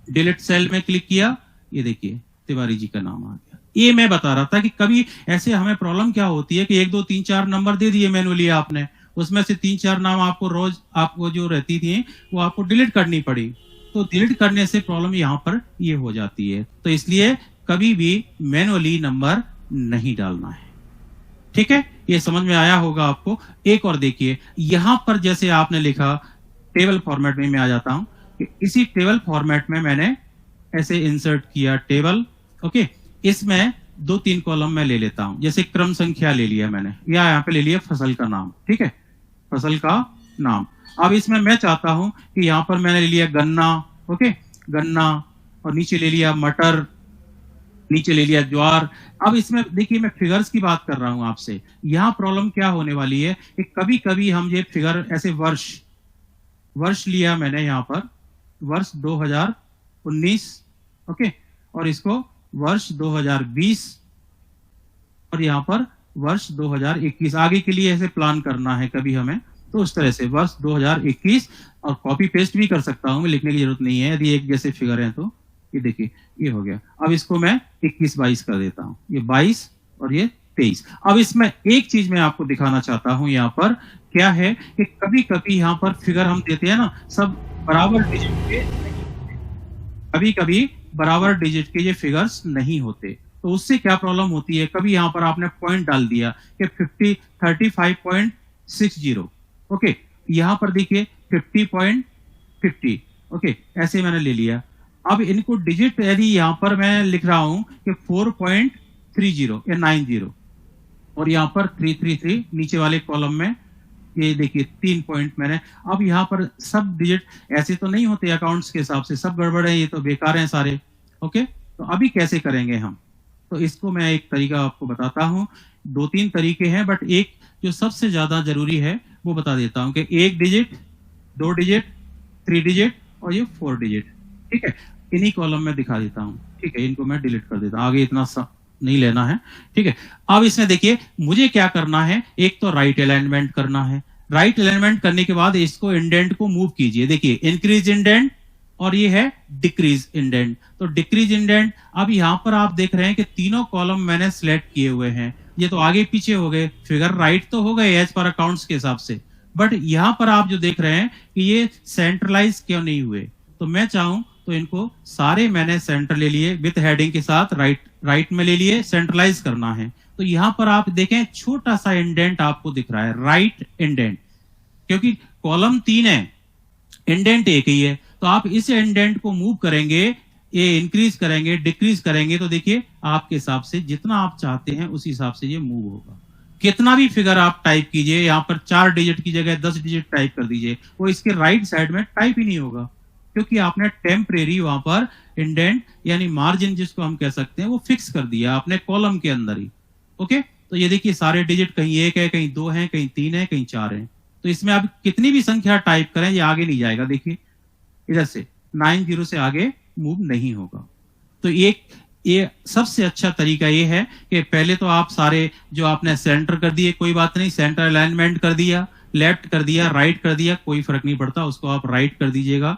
डिलीट सेल में क्लिक किया, ये देखिए तिवारी जी का नाम आ गया। ये मैं बता रहा था कि कभी ऐसे हमें प्रॉब्लम क्या होती है कि 1 2 3 4 नंबर दे दिए मैनुअली आपने, उसमें से 3 4 नाम आपको रोज आपको जो रहती थी वो आपको डिलीट करनी पड़ी, तो डिलीट करने से प्रॉब्लम यहाँ पर ये हो जाती है। तो इसलिए कभी भी मैनुअली नंबर नहीं डालना है, ठीक है। ये समझ में आया होगा आपको। एक और देखिए, यहां पर जैसे आपने लिखा टेबल फॉर्मेट में मैं आ जाता हूं कि इसी टेबल फॉर्मेट में मैंने ऐसे इंसर्ट किया टेबल, ओके। इसमें 2 3 कॉलम में ले लेता हूं, जैसे क्रम संख्या ले लिया मैंने, या यहाँ पे ले लिया फसल का नाम, ठीक है, फसल का नाम। अब इसमें मैं चाहता हूं कि यहाँ पर मैंने ले लिया गन्ना, ओके, गन्ना, और नीचे ले लिया मटर, नीचे ले लिया ज्वार। अब इसमें देखिए मैं फिगर्स की बात कर रहा हूं आपसे। यहाँ प्रॉब्लम क्या होने वाली है कि कभी कभी हम ये फिगर ऐसे वर्ष लिया मैंने यहाँ पर वर्ष 2019, ओके, और इसको वर्ष 2020 और यहाँ पर वर्ष 2021 आगे के लिए ऐसे प्लान करना है कभी हमें, तो उस तरह से वर्ष 2021 और कॉपी पेस्ट भी कर सकता हूं मैं, लिखने की जरूरत नहीं है यदि एक जैसे फिगर है तो। ये देखिए ये हो गया। अब इसको मैं 21-22 कर देता हूं, ये 22 और ये 23। अब इसमें एक चीज मैं आपको दिखाना चाहता हूं यहाँ पर क्या है कि कभी कभी यहाँ पर फिगर हम देते हैं ना सब बराबर डिजिट के, कभी कभी बराबर डिजिट के ये फिगर्स नहीं होते, तो उससे क्या प्रॉब्लम होती है, कभी यहाँ पर आपने पॉइंट डाल दिया कि 35.60, ओके, यहाँ पर देखिए 50.50, ओके, ऐसे मैंने ले लिया। अब इनको डिजिट यदि यहाँ पर मैं लिख रहा हूं कि 4.30 या 90 और यहाँ पर 333 नीचे वाले कॉलम में, ये देखिए 3 पॉइंट मैंने। अब यहाँ पर सब डिजिट ऐसे तो नहीं होते अकाउंट्स के हिसाब से, सब गड़बड़ है, ये तो बेकार हैं सारे, ओके। तो अभी कैसे करेंगे हम, तो इसको मैं एक तरीका आपको बताता हूं। 2-3 तरीके हैं बट एक जो सबसे ज्यादा जरूरी है वो बता देता हूं कि 1 डिजिट, 2 डिजिट, 3 डिजिट और ये 4 डिजिट, ठीक है। इन्हीं कॉलम में दिखा देता हूं, ठीक है, इनको मैं डिलीट कर देता हूं, आगे इतना नहीं लेना है, ठीक है। अब इसमें देखिए मुझे क्या करना है, एक तो राइट अलाइनमेंट करना है। राइट अलाइनमेंट करने के बाद इसको इंडेंट को मूव कीजिए, देखिए इंक्रीज इंडेंट और ये है डिक्रीज इंडेंट। तो डिक्रीज इंडेंट, अब यहां पर आप देख रहे हैं कि तीनों कॉलम मैंने सिलेक्ट किए हुए हैं, ये तो आगे पीछे हो गए, फिगर राइट तो हो गए एज पर अकाउंट्स के हिसाब से, बट यहां पर आप जो देख रहे हैं कि ये सेंट्रलाइज क्यों नहीं हुए। तो मैं चाहूं तो इनको सारे मैंने सेंटर ले लिए विथ हेडिंग के साथ, राइट में ले लिए, सेंट्रलाइज करना है। तो यहां पर आप देखें छोटा सा इंडेंट आपको दिख रहा है, राइट इंडेंट, क्योंकि कॉलम 3 है, इंडेंट एक ही है, तो आप इस इंडेंट को मूव करेंगे, ये इंक्रीज करेंगे, डिक्रीज करेंगे, तो देखिए आपके हिसाब से जितना आप चाहते हैं उस हिसाब से ये मूव होगा। कितना भी फिगर आप टाइप कीजिए, यहाँ पर 4 डिजिट की जगह 10 डिजिट टाइप कर दीजिए, वो इसके राइट साइड में टाइप ही नहीं होगा, क्योंकि आपने टेम्परेरी वहां पर इंडेंट यानी मार्जिन जिसको हम कह सकते हैं वो फिक्स कर दिया आपने कॉलम के अंदर ही, ओके। तो ये देखिए सारे डिजिट कहीं 1 है, कहीं 2 है, कहीं 3 है, कहीं 4 है, तो इसमें आप कितनी भी संख्या टाइप करें ये आगे नहीं जाएगा। देखिए इधर से 90 से आगे मूव नहीं होगा। तो ये सबसे अच्छा तरीका ये है कि पहले तो आप सारे जो आपने सेंटर कर दिए, कोई बात नहीं, सेंटर अलाइनमेंट कर दिया, लेफ्ट कर दिया, राइट कर दिया, कोई फर्क नहीं पड़ता, उसको आप राइट कर दीजिएगा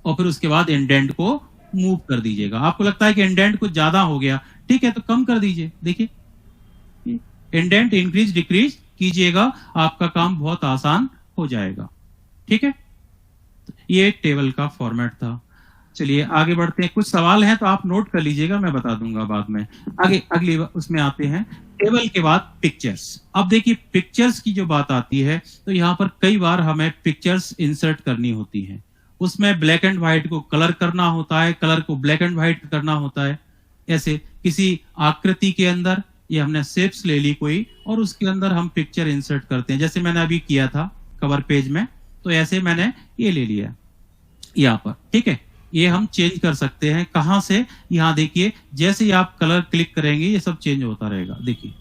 और फिर उसके बाद इंडेंट को मूव कर दीजिएगा। आपको लगता है कि इंडेंट कुछ ज्यादा हो गया, ठीक है, तो कम कर दीजिए, देखिए इंडेंट इंक्रीज डिक्रीज कीजिएगा, आपका काम बहुत आसान हो जाएगा, ठीक है। ये टेबल का फॉर्मेट था। चलिए आगे बढ़ते हैं, कुछ सवाल हैं तो आप नोट कर लीजिएगा, मैं बता दूंगा बाद में। आगे अगली उसमें आते हैं, टेबल के बाद पिक्चर्स। अब देखिए पिक्चर्स की जो बात आती है तो यहाँ पर कई बार हमें पिक्चर्स इंसर्ट करनी होती है, उसमें ब्लैक एंड व्हाइट को कलर करना होता है, कलर को ब्लैक एंड व्हाइट करना होता है। ऐसे किसी आकृति के अंदर ये हमने शेप्स ले ली कोई और उसके अंदर हम पिक्चर इंसर्ट करते हैं, जैसे मैंने अभी किया था कवर पेज में, तो ऐसे मैंने ये ले लिया यहाँ पर, ठीक है। ये हम चेंज कर सकते हैं, कहां से, यहाँ देखिए जैसे ही आप कलर क्लिक करेंगे ये सब चेंज होता रहेगा। देखिए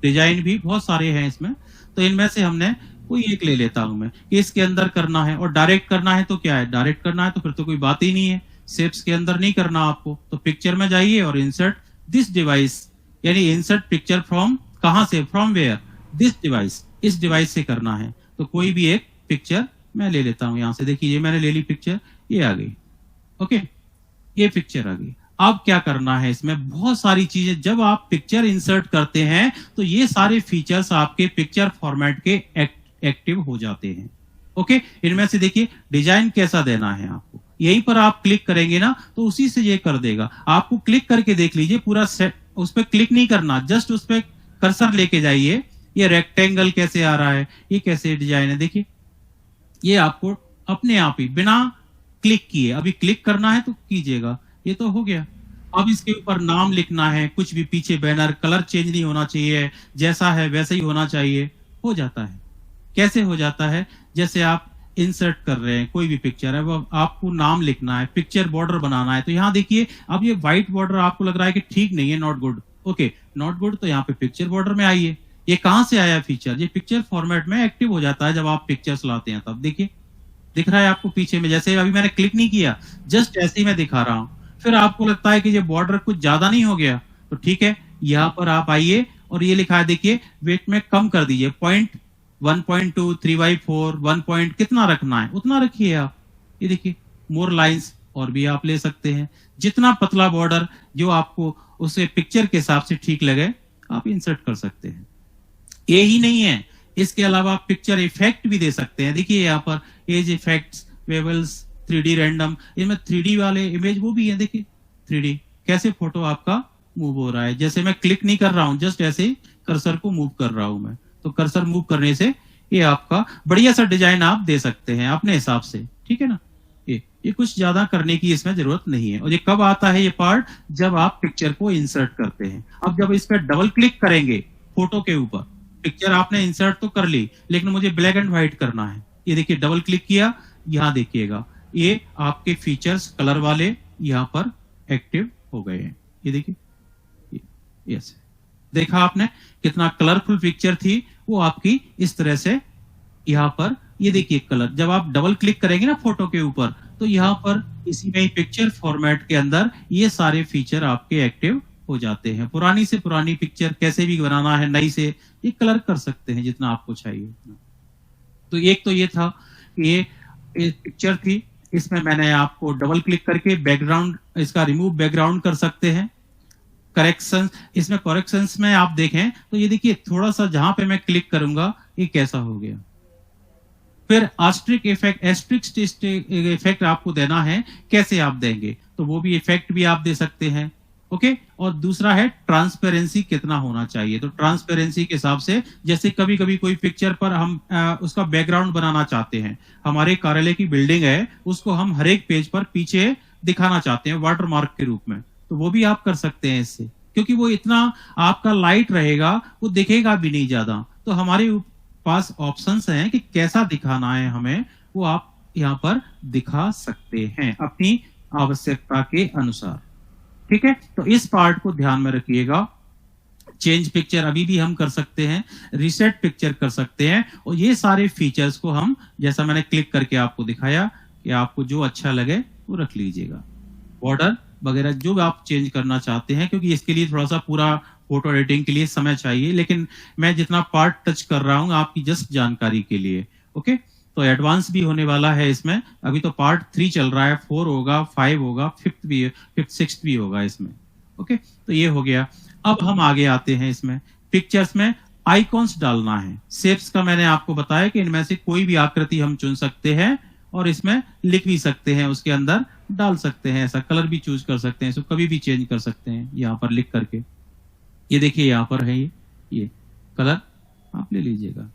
डिजाइन भी बहुत सारे हैं इसमें, तो इनमें से हमने कोई एक ले लेता हूं मैं कि इसके अंदर करना है, और डायरेक्ट करना है तो क्या है, डायरेक्ट करना है तो फिर तो कोई बात ही नहीं है, शेप्स के अंदर नहीं करना आपको, तो पिक्चर में जाइए और इंसर्ट दिस डिवाइस, यानी इंसर्ट पिक्चर फ्रॉम, कहां से, फ्रॉम वेयर, दिस डिवाइस, इस डिवाइस से करना है। तो कोई भी एक पिक्चर मैं ले लेता हूं यहां से, देखिए ये मैंने ले ली पिक्चर, ये आ गई, ओके, ये पिक्चर आ गई। अब क्या करना है, इसमें बहुत सारी चीजें, जब आप पिक्चर इंसर्ट करते हैं तो ये सारे फीचर्स आपके पिक्चर फॉर्मेट के एक्टिव हो जाते हैं, ओके। इनमें से देखिए डिजाइन कैसा देना है आपको, यहीं पर आप क्लिक करेंगे ना तो उसी से ये कर देगा। आपको क्लिक करके देख लीजिए पूरा सेट, उस पर क्लिक नहीं करना, जस्ट उस पर कर्सर लेके जाइए, ये रेक्टेंगल कैसे आ रहा है, ये कैसे डिजाइन है, देखिए ये आपको अपने आप ही बिना क्लिक किए, अभी क्लिक करना है तो कीजिएगा, ये तो हो गया। अब इसके ऊपर नाम लिखना है, कुछ भी पीछे बैनर, कलर चेंज नहीं होना चाहिए, जैसा है वैसा ही होना चाहिए, हो जाता है। कैसे हो जाता है, जैसे आप इंसर्ट कर रहे हैं, कोई भी पिक्चर है, वो आपको नाम लिखना है, पिक्चर बॉर्डर बनाना है, तो यहाँ देखिए अब ये व्हाइट बॉर्डर आपको लग रहा है कि ठीक नहीं है, not good, okay not good, तो यहाँ पे पिक्चर बॉर्डर में आइए। ये कहाँ से आया फीचर? ये पिक्चर फॉर्मेट में एक्टिव हो जाता है जब आप पिक्चर्स लाते हैं, तब देखिए दिख रहा है आपको पीछे में, जैसे अभी मैंने क्लिक नहीं किया, जस्ट ऐसे ही मैं दिखा रहा हूं। फिर आपको लगता है कि ये बॉर्डर कुछ ज्यादा नहीं हो गया, तो ठीक है, यहाँ पर आप आइए और ये लिखा है देखिए, वेट में कम कर दीजिए, 1.2 3/4 1 पॉइंट कितना रखना है उतना रखिए आप। ये देखिए मोर लाइंस और भी आप ले सकते हैं, जितना पतला बॉर्डर जो आपको उसे पिक्चर के हिसाब से ठीक लगे आप इंसर्ट कर सकते हैं। ये ही नहीं है, इसके अलावा आप पिक्चर इफेक्ट भी दे सकते हैं। देखिए यहाँ पर as effects, Wavell's, 3D random, इनमें 3D वाले इमेज वो भी है, देखिए 3D कैसे फोटो आपका मूव हो रहा है। जैसे मैं क्लिक नहीं कर रहा हूं, जस्ट ऐसे ही कर्सर को मूव कर रहा हूं मैं, तो कर्सर मूव करने से ये आपका बढ़िया सा डिजाइन आप दे सकते हैं अपने हिसाब से, ठीक है ना। ये कुछ ज्यादा करने की इसमें जरूरत नहीं है। और ये कब आता है ये पार्ट? जब आप पिक्चर को इंसर्ट करते हैं। अब जब इस पर डबल क्लिक करेंगे फोटो के ऊपर, पिक्चर आपने इंसर्ट तो कर ली, लेकिन मुझे ब्लैक एंड व्हाइट करना है, ये देखिए डबल क्लिक किया, यहाँ देखिएगा ये आपके फीचर्स कलर वाले यहाँ पर एक्टिव हो गए हैं। ये देखिए, यस, देखा आपने कितना कलरफुल पिक्चर थी, वो आपकी इस तरह से यहाँ पर, ये देखिए कलर, जब आप डबल क्लिक करेंगे ना फोटो के ऊपर, तो यहाँ पर इसी में पिक्चर फॉर्मेट के अंदर ये सारे फीचर आपके एक्टिव हो जाते हैं। पुरानी से पुरानी पिक्चर कैसे भी बनाना है, नई से ये कलर कर सकते हैं जितना आपको चाहिए। तो एक तो ये था, ये पिक्चर थी, इसमें मैंने आपको डबल क्लिक करके बैकग्राउंड, इसका रिमूव बैकग्राउंड कर सकते हैं। करेक्शन, इसमें करेक्शंस में आप देखें तो ये देखिए थोड़ा सा जहां पे मैं क्लिक करूंगा ये कैसा हो गया। फिर एस्ट्रिक इफेक्ट, एस्ट्रिक इफेक्ट आपको देना है, कैसे आप देंगे, तो वो भी इफेक्ट भी आप दे सकते हैं, ओके। और दूसरा है ट्रांसपेरेंसी कितना होना चाहिए, तो ट्रांसपेरेंसी के हिसाब से, जैसे कभी कभी कोई पिक्चर पर हम उसका बैकग्राउंड बनाना चाहते हैं, हमारे कार्यालय की बिल्डिंग है, उसको हम हर एक पेज पर पीछे दिखाना चाहते हैं वाटर मार्क के रूप में, तो वो भी आप कर सकते हैं इससे, क्योंकि वो इतना आपका लाइट रहेगा, वो दिखेगा भी नहीं ज्यादा। तो हमारे पास ऑप्शंस हैं कि कैसा दिखाना है हमें, वो आप यहाँ पर दिखा सकते हैं अपनी आवश्यकता के अनुसार, ठीक है। तो इस पार्ट को ध्यान में रखिएगा। चेंज पिक्चर अभी भी हम कर सकते हैं, रिसेट पिक्चर कर सकते हैं, और ये सारे फीचर्स को हम, जैसा मैंने क्लिक करके आपको दिखाया, कि आपको जो अच्छा लगे वो रख लीजिएगा। बॉर्डर वगैरह जो भी आप चेंज करना चाहते हैं, क्योंकि इसके लिए थोड़ा सा पूरा फोटो एडिटिंग के लिए समय चाहिए, लेकिन मैं जितना पार्ट टच कर रहा हूं आपकी जस्ट जानकारी के लिए, ओके। तो एडवांस भी होने वाला है इसमें, अभी तो पार्ट 3 चल रहा है, 4 होगा, 5 होगा, 5th 6th भी होगा इसमें, ओके। तो ये हो गया। अब हम आगे आते हैं, इसमें पिक्चर्स में आइकॉन्स डालना है। शेप्स का मैंने आपको बताया कि इनमें से कोई भी आकृति हम चुन सकते हैं, और इसमें लिख भी सकते हैं, उसके अंदर डाल सकते हैं, ऐसा कलर भी चूज कर सकते हैं, इसको कभी भी चेंज कर सकते हैं यहाँ पर लिख करके। ये देखिए यहाँ पर है ये कलर आप ले लीजिएगा,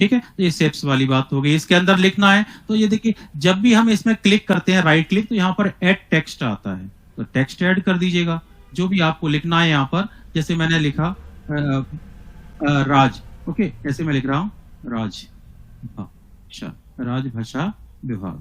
ठीक है। तो ये शेप्स वाली बात हो गई। इसके अंदर लिखना है, तो ये देखिए जब भी हम इसमें क्लिक करते हैं राइट क्लिक, तो यहाँ पर ऐड टेक्स्ट आता है, तो टेक्स्ट ऐड कर दीजिएगा जो भी आपको लिखना है यहाँ पर। जैसे मैंने लिखा राज, ओके, ऐसे मैं लिख रहा हूँ राज भाषा विभाग,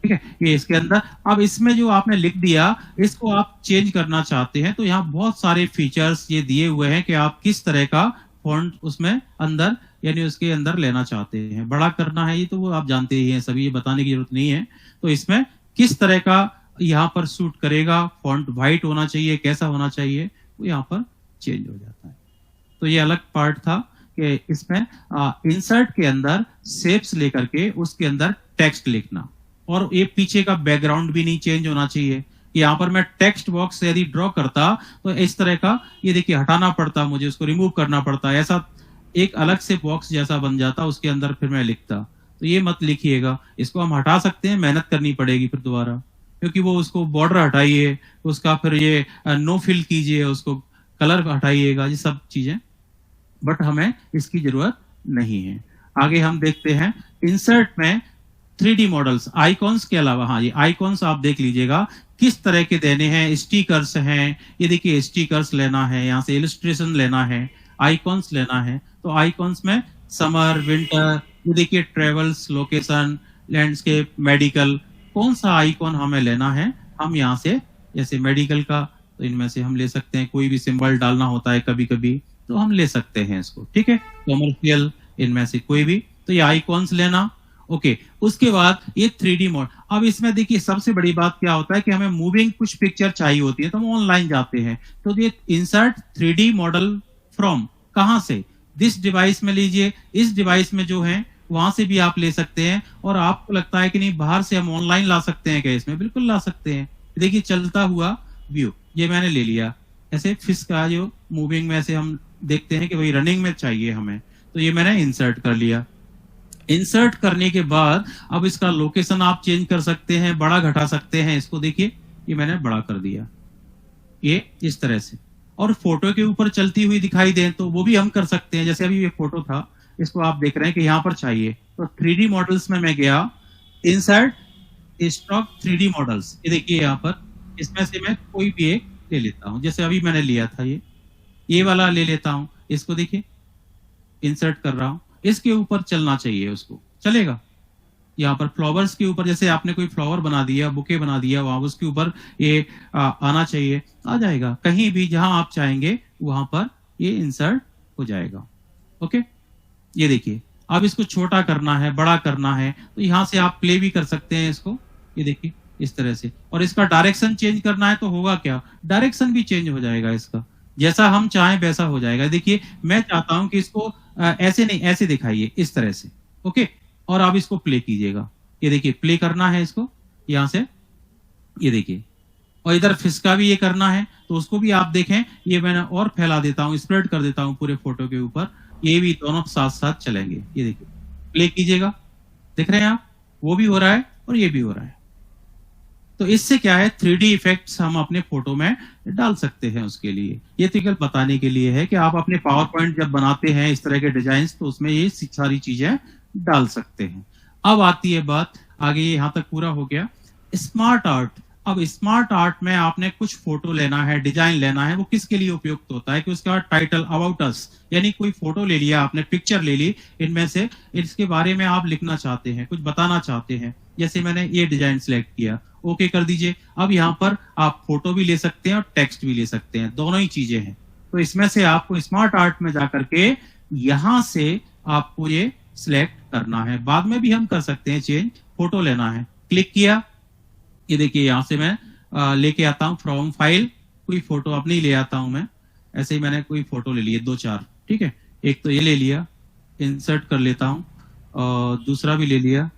ठीक है। ये इसके अंदर, अब इसमें जो आपने लिख दिया, इसको आप चेंज करना चाहते हैं, तो यहाँ बहुत सारे फीचर्स ये दिए हुए हैं कि आप किस तरह का फॉन्ट उसमें अंदर, यानी उसके अंदर लेना चाहते हैं। बड़ा करना है ये तो वो आप जानते ही हैं सभी, ये बताने की जरूरत नहीं है। तो इसमें किस तरह का यहाँ पर सूट करेगा, फॉन्ट व्हाइट होना चाहिए, कैसा होना चाहिए, वो यहाँ पर चेंज हो जाता है। तो ये अलग पार्ट था कि इसमें इंसर्ट के अंदर शेप्स लेकर के उसके अंदर टेक्स्ट लिखना, और ये पीछे का बैकग्राउंड भी नहीं चेंज होना चाहिए। यहाँ पर मैं टेक्स्ट बॉक्स यदि ड्रॉ करता तो इस तरह का, ये देखिए हटाना पड़ता मुझे, उसको रिमूव करना पड़ता, ऐसा एक अलग से बॉक्स जैसा बन जाता, उसके अंदर फिर मैं लिखता। तो ये मत लिखिएगा, इसको हम हटा सकते हैं, मेहनत करनी पड़ेगी फिर दोबारा, क्योंकि वो उसको बॉर्डर हटाइए, उसका फिर ये नो फिल कीजिए, उसको कलर हटाइएगा, ये सब चीजें, बट हमें इसकी जरूरत नहीं है। आगे हम देखते हैं इंसर्ट में 3D मॉडल्स, आइकॉन्स के अलावा, हाँ ये आइकॉन्स आप देख लीजिएगा किस तरह के देने हैं। स्टिकर्स हैं, ये देखिए स्टिकर्स लेना है, यहाँ से इलस्ट्रेशन लेना है, आइकॉन्स लेना है। तो आइकॉन्स में समर, विंटर, ये देखिए ट्रेवल्स, लोकेशन, लैंडस्केप, मेडिकल, कौन सा आइकॉन हमें लेना है हम यहाँ से, जैसे मेडिकल का तो इनमें से हम ले सकते हैं, कोई भी सिंबल डालना होता है कभी कभी तो हम ले सकते हैं इसको, ठीक है। कॉमर्शियल, इनमें से कोई भी, तो ये आइकॉन्स लेना। ओके, उसके बाद ये 3D मॉडल। अब इसमें देखिए सबसे बड़ी बात क्या होता है कि हमें मूविंग कुछ पिक्चर चाहिए होती है तो हम ऑनलाइन जाते हैं, तो ये इंसर्ट 3D मॉडल फ्रॉम, कहां से, दिस डिवाइस में लीजिए, इस डिवाइस में जो है वहां से भी आप ले सकते हैं। और आपको लगता है कि नहीं बाहर से हम ऑनलाइन ला सकते हैं क्या, इसमें बिल्कुल ला सकते हैं। देखिए चलता हुआ व्यू, ये मैंने ले लिया। ऐसे फिश का जो मूविंग में ऐसे हम देखते हैं कि भाई रनिंग में चाहिए हमें, तो ये मैंने इंसर्ट कर लिया। इंसर्ट करने के बाद अब इसका लोकेशन आप चेंज कर सकते हैं, बड़ा घटा सकते हैं इसको। देखिए ये मैंने बड़ा कर दिया, ये इस तरह से। और फोटो के ऊपर चलती हुई दिखाई दे तो वो भी हम कर सकते हैं। जैसे अभी ये फोटो था, इसको आप देख रहे हैं कि यहाँ पर चाहिए, तो 3D मॉडल्स में मैं गया, इंसर्ट स्टॉक 3D मॉडल्स, ये देखिए यहाँ पर, इसमें से मैं कोई भी एक ले लेता हूँ। जैसे अभी मैंने लिया था ये वाला ले लेता हूँ, इसको देखिए इंसर्ट कर रहा हूँ, इसके ऊपर चलना चाहिए, उसको चलेगा। यहाँ पर फ्लावर्स के ऊपर, जैसे आपने कोई फ्लावर बना दिया, बुके बना दिया, वहां उसके ऊपर ये आना चाहिए, आ जाएगा। कहीं भी जहां आप चाहेंगे वहां पर ये इंसर्ट हो जाएगा। ओके, ये देखिए अब इसको छोटा करना है, बड़ा करना है, तो यहाँ से आप प्ले भी कर सकते हैं इसको, ये देखिए इस तरह से। और इसका डायरेक्शन चेंज करना है तो होगा क्या, डायरेक्शन भी चेंज हो जाएगा इसका, जैसा हम चाहें वैसा हो जाएगा। देखिए मैं चाहता हूं कि इसको ऐसे नहीं, ऐसे दिखाइए, इस तरह से। ओके, और आप इसको प्ले कीजिएगा, ये देखिए प्ले करना है इसको यहां से, ये देखिए। और इधर फिसका भी ये करना है तो उसको भी आप देखें, ये मैंने और फैला देता हूं, स्प्रेड कर देता हूं पूरे फोटो के ऊपर, ये भी दोनों साथ साथ चलेंगे। ये देखिए प्ले कीजिएगा, देख रहे हैं आप, वो भी हो रहा है और ये भी हो रहा है। तो इससे क्या है, 3D इफेक्ट्स हम अपने फोटो में डाल सकते हैं। उसके लिए ये तो केवल बताने के लिए है कि आप अपने पावर पॉइंट जब बनाते हैं इस तरह के डिजाइन, तो उसमें ये सारी चीजें डाल सकते हैं। अब आती है बात आगे, यहाँ तक पूरा हो गया स्मार्ट आर्ट। अब स्मार्ट आर्ट में आपने कुछ फोटो लेना है, डिजाइन लेना है, वो किसके लिए उपयुक्त होता है कि उसके बाद टाइटल अबाउट अस, यानी कोई फोटो ले लिया आपने, पिक्चर ले ली, इनमें से इसके बारे में आप लिखना चाहते हैं, कुछ बताना चाहते हैं। जैसे मैंने ये डिजाइन सिलेक्ट किया, ओके कर दीजिए। अब यहाँ पर आप फोटो भी ले सकते हैं और टेक्स्ट भी ले सकते हैं, दोनों ही चीजें हैं। तो इसमें से आपको स्मार्ट आर्ट में जाकर के यहां से आपको ये सिलेक्ट करना है, बाद में भी हम कर सकते हैं चेंज। फोटो लेना है, क्लिक किया, ये देखिए यहां से मैं लेके आता हूं फ्रॉम फाइल, कोई फोटो अपनी ले आता हूं मैं। ऐसे ही मैंने कोई फोटो ले लिए 2-4, ठीक है, एक तो ये ले लिया, इंसर्ट कर लेता हूं, और दूसरा भी ले लिया।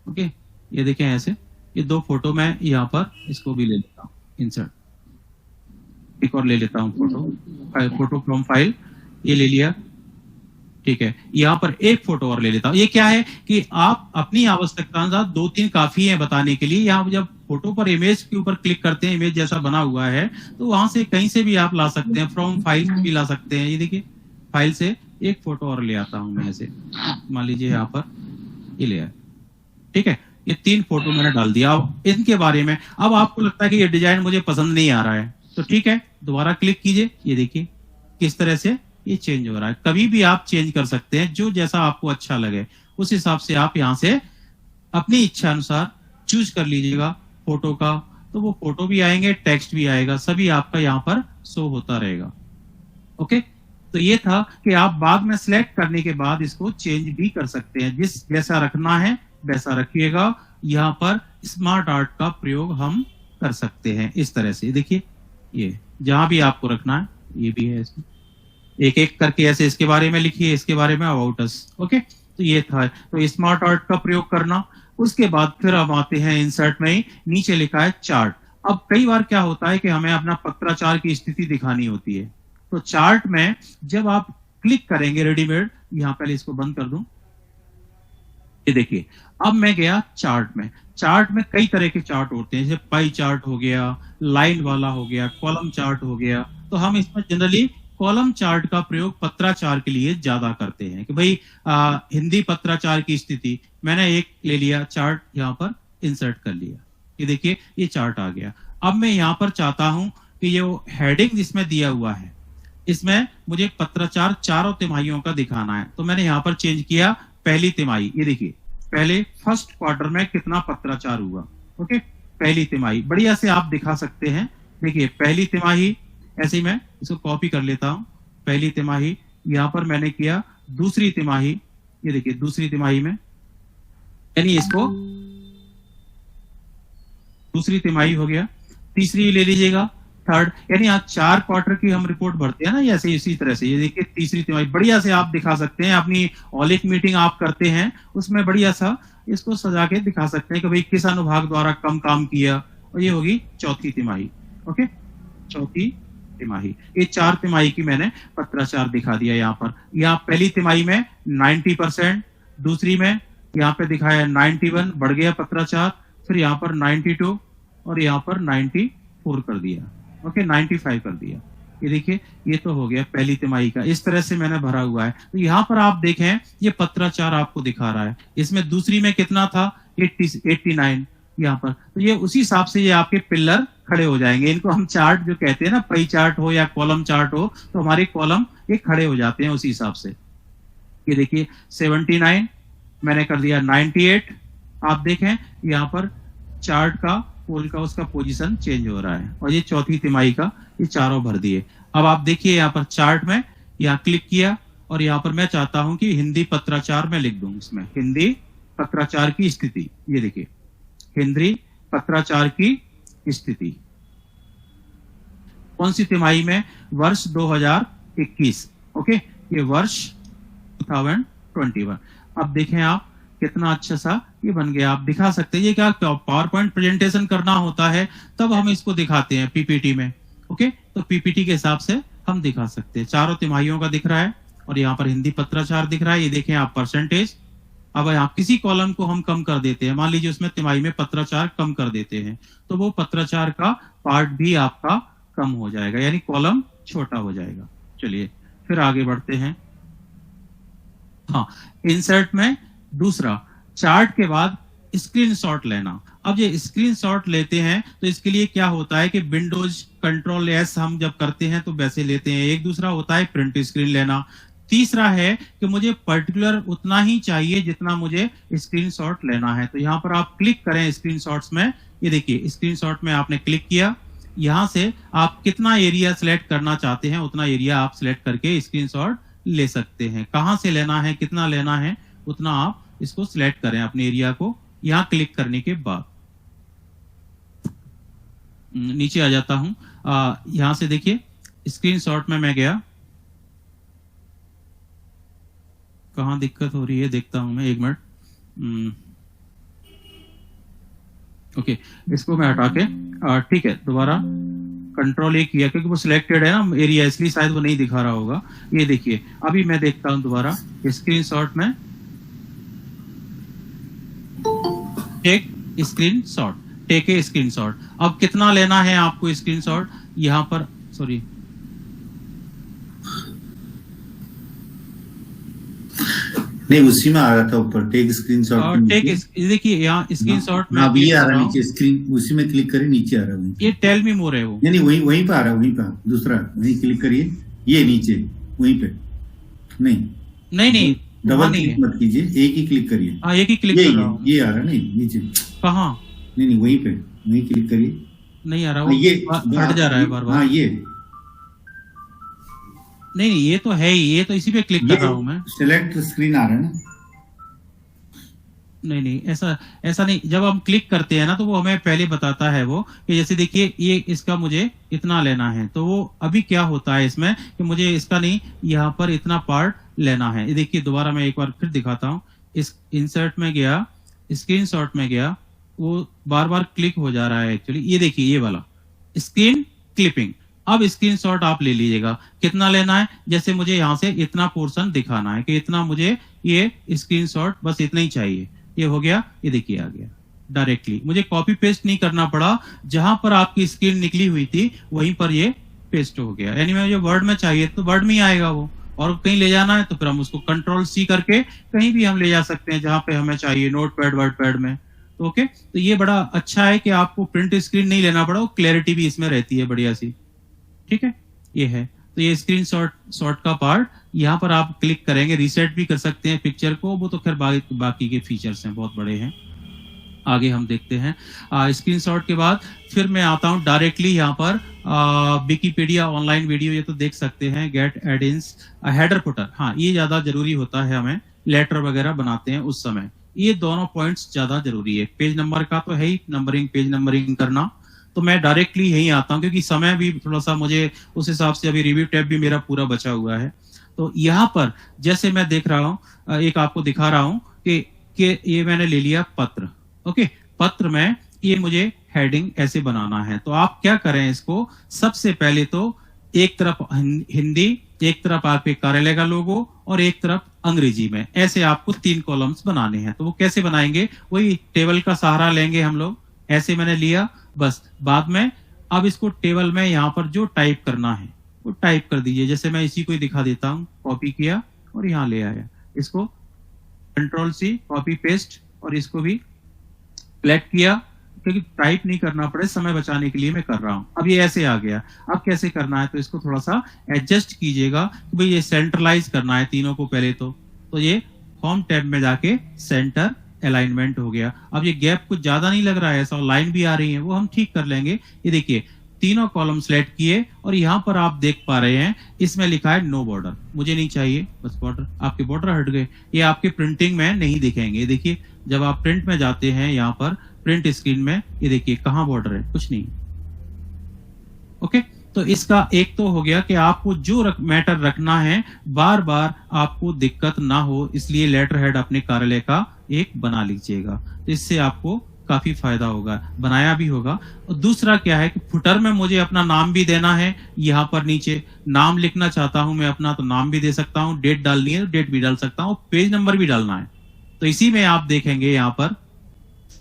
ओके, ये देखें ऐसे, ये 2 फोटो मैं यहाँ पर इसको भी ले लेता हूँ, इंसर्ट। एक और ले लेता हूँ फोटो फ्रॉम फाइल, ये ले लिया, ठीक है। यहाँ पर एक फोटो और ले लेता हूँ। ये क्या है कि आप अपनी आवश्यकता अनुसार 2-3 काफी है बताने के लिए। यहाँ जब फोटो पर इमेज के ऊपर क्लिक करते हैं, इमेज जैसा बना हुआ है, तो वहां से कहीं से भी आप ला सकते हैं, फ्रॉम फाइल भी ला सकते हैं। ये देखिए फाइल से एक फोटो और ले आता हूं मैं, ऐसे मान लीजिए यहाँ पर ये ले आया, ठीक है। ये 3 फोटो मैंने डाल दिया। अब इनके बारे में, अब आपको लगता है कि ये डिजाइन मुझे पसंद नहीं आ रहा है, तो ठीक है, दोबारा क्लिक कीजिए, ये देखिए किस तरह से ये चेंज हो रहा है। कभी भी आप चेंज कर सकते हैं, जो जैसा आपको अच्छा लगे उस हिसाब से आप यहाँ से अपनी इच्छा अनुसार चूज कर लीजिएगा फोटो का, तो वो फोटो भी आएंगे, टेक्स्ट भी आएगा, सभी आपका यहाँ पर शो होता रहेगा। ओके, तो ये था कि आप बाद में सिलेक्ट करने के बाद इसको चेंज भी कर सकते हैं, जिस जैसा रखना है वैसा रखिएगा। यहाँ पर स्मार्ट आर्ट का प्रयोग हम कर सकते हैं इस तरह से। देखिए ये जहां भी आपको रखना है, ये भी है, इसमें एक एक करके ऐसे इसके बारे में लिखिए, इसके बारे में अबाउट अस। ओके, तो ये था, तो स्मार्ट आर्ट का प्रयोग करना। उसके बाद फिर हम आते हैं इंसर्ट में ही, नीचे लिखा है चार्ट। अब कई बार क्या होता है कि हमें अपना पत्राचार की स्थिति दिखानी होती है, तो चार्ट में जब आप क्लिक करेंगे रेडीमेड, यहां पहले इसको बंद कर दूं, ये देखिए अब मैं गया चार्ट में। चार्ट में कई तरह के चार्ट होते हैं, जैसे पाई चार्ट हो गया, लाइन वाला हो गया, कॉलम चार्ट हो गया। तो हम इसमें जनरली कॉलम चार्ट का प्रयोग पत्राचार के लिए ज्यादा करते हैं कि भाई हिंदी पत्राचार की स्थिति। मैंने एक ले लिया चार्ट, यहाँ पर इंसर्ट कर लिया, ये देखिए ये चार्ट आ गया। अब मैं यहाँ पर चाहता हूं कि ये हेडिंग जिसमें दिया हुआ है, इसमें मुझे पत्राचार 4 तिमाहियों का दिखाना है, तो मैंने यहाँ पर चेंज किया पहली तिमाही, ये देखिए पहले फर्स्ट क्वार्टर में कितना पत्राचार हुआ। ओके, पहली तिमाही बढ़िया से आप दिखा सकते हैं। देखिए पहली तिमाही, ऐसे ही मैं इसको कॉपी कर लेता हूं। पहली तिमाही यहां पर मैंने किया, दूसरी तिमाही, ये देखिए दूसरी तिमाही में, यानी इसको दूसरी तिमाही हो गया। तीसरी ले लीजिएगा, थर्ड, यानी आज 4 क्वार्टर की हम रिपोर्ट भरते हैं ना, ऐसे इसी तरह से। ये देखिए तीसरी तिमाही बढ़िया से आप दिखा सकते हैं। अपनी ऑडिट मीटिंग आप करते हैं उसमें बढ़िया सा इसको सजा के दिखा सकते हैं कि भाई किस अनुभाग द्वारा कम काम किया, और ये होगी चौथी तिमाही। ओके, चौथी तिमाही। ये 4 तिमाही की मैंने पत्राचार दिखा दिया यहाँ पर। यहाँ पहली तिमाही में 90%, दूसरी में यहाँ पे दिखाया 91, बढ़ गया पत्राचार, फिर यहाँ पर 92 और यहाँ पर 94 कर दिया। ओके, 95 कर दिया। ये देखिए ये तो हो गया पहली तिमाही का, इस तरह से मैंने भरा हुआ है। तो यहाँ पर आप देखें ये पत्राचार आपको दिखा रहा है। इसमें दूसरी में कितना था, 89 यहाँ पर। तो ये उसी हिसाब से ये आपके पिलर खड़े हो जाएंगे। इनको हम चार्ट जो कहते हैं ना, पाई चार्ट हो या कॉलम चार्ट हो, तो हमारे कॉलम ये खड़े हो जाते हैं उसी हिसाब से। ये देखिए 79 मैंने कर दिया 98। आप देखें यहाँ पर चार्ट का पोल का उसका पोजीशन चेंज हो रहा है। और ये चौथी तिमाही का ये चारों भर दिए। अब आप देखिए यहाँ पर चार्ट में यहाँ क्लिक किया और यहाँ पर मैं चाहता हूं कि हिंदी पत्राचार में लिख दूं। इसमें हिंदी पत्राचार की स्थिति, ये देखिए हिंदी पत्राचार की स्थिति कौन सी तिमाही में, वर्ष 2021। ओके, ये वर्ष 2021। अब देखें आप कितना अच्छा सा ये बन गया। आप दिखा सकते हैं, ये क्या पावर पॉइंट प्रेजेंटेशन करना होता है तब हम इसको दिखाते हैं पीपीटी में। ओके, तो पीपीटी के हिसाब से हम दिखा सकते हैं। चारों तिमाहियों का दिख रहा है और यहाँ पर हिंदी पत्राचार दिख रहा है। ये देखें आप परसेंटेज। अब आप किसी कॉलम को हम कम कर देते हैं, मान लीजिए उसमें तिमाही में पत्राचार कम कर देते हैं, तो वो पत्राचार का पार्ट भी आपका कम हो जाएगा, यानी कॉलम छोटा हो जाएगा। चलिए फिर आगे बढ़ते हैं। हाँ, इंसर्ट में दूसरा, चार्ट के बाद स्क्रीनशॉट लेना। अब ये स्क्रीनशॉट लेते हैं तो इसके लिए क्या होता है कि विंडोज कंट्रोल एस हम जब करते हैं तो वैसे लेते हैं। एक दूसरा होता है प्रिंट स्क्रीन लेना। तीसरा है कि मुझे पर्टिकुलर उतना ही चाहिए जितना मुझे स्क्रीनशॉट लेना है। तो यहाँ पर आप क्लिक करें स्क्रीनशॉट्स में। ये देखिए स्क्रीनशॉट में आपने क्लिक किया, यहाँ से आप कितना एरिया सिलेक्ट करना चाहते हैं उतना एरिया आप सिलेक्ट करके स्क्रीनशॉट ले सकते हैं। कहाँ से लेना है, कितना लेना है, उतना आप इसको सिलेक्ट करें अपने एरिया को। यहां क्लिक करने के बाद नीचे आ जाता हूं। यहां से देखिए स्क्रीनशॉट में मैं गया, कहां दिक्कत हो रही है देखता हूं मैं, एक मिनट। ओके, इसको मैं हटा के ठीक है, दोबारा कंट्रोल ए किया क्योंकि वो सिलेक्टेड है ना एरिया, इसलिए शायद वो नहीं दिखा रहा होगा। ये देखिए अभी मैं देखता हूं दोबारा स्क्रीनशॉट में, take screenshot, take a screenshot. अब कितना लेना है आपको स्क्रीनशॉट, यहां पर सॉरी नहीं उसी में आ रहा था ऊपर टेक स्क्रीनशॉट। टेक देखिए यहाँ स्क्रीनशॉट में अभी ये आ रहा है नीचे स्क्रीन, उसी में क्लिक करिए नीचे आ रहा है। ये टेल मी मोर है वो, नहीं वहीं पे आ रहा है, वहीं पे दूसरा वहीं क्लिक करिए, ये नीचे वहीं पे नहीं डबल क्लिक मत कीजिए, एक ही क्लिक करिए। हाँ एक ही क्लिक कर रहा हूँ। ये आ रहा है नहीं नीचे, कहाँ, नहीं वहीं पे वहीं क्लिक करिए। नहीं आ रहा वो, ये हट जा रहा है बार बार। हाँ ये नहीं ये तो है ही, ये तो इसी पे क्लिक कर रहा हूँ मैं। सिलेक्ट स्क्रीन आ रहा है ना, नहीं ऐसा नहीं। जब हम क्लिक करते हैं ना तो वो हमें पहले बताता है वो कि जैसे देखिए ये इसका मुझे इतना लेना है, तो वो अभी क्या होता है इसमें कि मुझे इसका नहीं, यहाँ पर इतना पार्ट लेना है। ये देखिए दोबारा मैं एक बार फिर दिखाता हूँ। इस इंसर्ट में गया, स्क्रीनशॉट में गया, वो बार बार क्लिक हो जा रहा है एक्चुअली। ये देखिए ये वाला स्क्रीन क्लिपिंग। अब स्क्रीनशॉट आप ले लीजिएगा, कितना लेना है, जैसे मुझे यहाँ से इतना पोर्शन दिखाना है कि इतना मुझे ये स्क्रीनशॉट बस इतना ही चाहिए। ये हो गया, ये देखिए आ गया डायरेक्टली, मुझे कॉपी पेस्ट नहीं करना पड़ा। जहां पर आपकी स्क्रीन निकली हुई थी वहीं पर ये पेस्ट हो गया। यानी मुझे वर्ड में चाहिए तो वर्ड में ही आएगा वो, और कहीं ले जाना है तो फिर हम उसको कंट्रोल सी करके कहीं भी हम ले जा सकते हैं जहां पे हमें चाहिए, नोटपैड वर्डपैड में। तो ओके, तो ये बड़ा अच्छा है कि आपको प्रिंट स्क्रीन नहीं लेना पड़ा, क्लैरिटी भी इसमें रहती है बढ़िया सी। ठीक है, ये है। तो ये स्क्रीन शॉट का पार्ट यहाँ पर आप क्लिक करेंगे, रीसेट भी कर सकते हैं पिक्चर को, वो तो खैर बाकी के फीचर्स हैं, बहुत बड़े हैं। आगे हम देखते हैं स्क्रीनशॉट के बाद फिर मैं आता हूं डायरेक्टली यहाँ पर विकिपीडिया ऑनलाइन वीडियो, ये तो देख सकते हैं, गेट एडिंस हेडर फुटर। हाँ, ये ज्यादा जरूरी होता है, हमें लेटर वगैरह बनाते हैं उस समय, ये दोनों पॉइंट्स ज्यादा जरूरी है। पेज नंबर का तो है ही, नंबरिंग, पेज नंबरिंग करना, तो मैं डायरेक्टली यही आता हूँ क्योंकि समय भी थोड़ा सा मुझे उस हिसाब से, अभी रिव्यू टैब भी मेरा पूरा बचा हुआ है। तो यहाँ पर जैसे मैं देख रहा हूँ, एक आपको दिखा रहा हूँ कि ये मैंने ले लिया पत्र। ओके, पत्र में ये मुझे हेडिंग ऐसे बनाना है। तो आप क्या करें, इसको सबसे पहले तो एक तरफ हिंदी, एक तरफ आपके कार्यालय का लोगो और एक तरफ अंग्रेजी में, ऐसे आपको 3 कॉलम्स बनाने हैं। तो वो कैसे बनाएंगे, वही टेबल का सहारा लेंगे हम लोग, ऐसे मैंने लिया बस। बाद में अब इसको टेबल में यहाँ पर जो टाइप करना है वो टाइप कर दीजिए। जैसे मैं इसी को ही दिखा देता हूँ, कॉपी किया और यहाँ ले आया, इसको Ctrl+C कॉपी पेस्ट, और इसको भी सिलेक्ट किया क्योंकि टाइप नहीं करना पड़े, समय बचाने के लिए मैं कर रहा हूं। अब ये ऐसे आ गया। अब कैसे करना है, तो इसको थोड़ा सा एडजस्ट कीजिएगा कि भाई ये सेंट्रलाइज करना है तीनों को पहले तो ये होम टैब में जाके सेंटर अलाइनमेंट हो गया। अब ये गैप कुछ ज्यादा नहीं लग रहा है, ऐसा लाइन भी आ रही है, वो हम ठीक कर लेंगे। ये देखिए, तीनों कॉलम सेलेक्ट किए और यहाँ पर आप देख पा रहे हैं इसमें लिखा है नो बॉर्डर, मुझे नहीं चाहिए, बस बॉर्डर, आपके बॉर्डर हट गए। ये आपके प्रिंटिंग में नहीं दिखेंगे। देखिए, जब आप प्रिंट में जाते हैं, यहाँ पर प्रिंट स्क्रीन में, ये देखिए कहाँ बॉर्डर है, कुछ नहीं। ओके, तो इसका एक तो हो गया कि आपको जो मैटर रखना है बार बार आपको दिक्कत ना हो, इसलिए लेटर हेड अपने कार्यालय का एक बना लीजिएगा, इससे आपको काफी फायदा होगा, बनाया भी होगा। और दूसरा क्या है कि फुटर में मुझे अपना नाम भी देना है। यहाँ पर नीचे नाम लिखना चाहता हूं मैं अपना, तो नाम भी दे सकता हूं, डेट डालनी है तो डेट भी डाल सकता हूं, पेज नंबर भी डालना है। तो इसी में आप देखेंगे यहाँ पर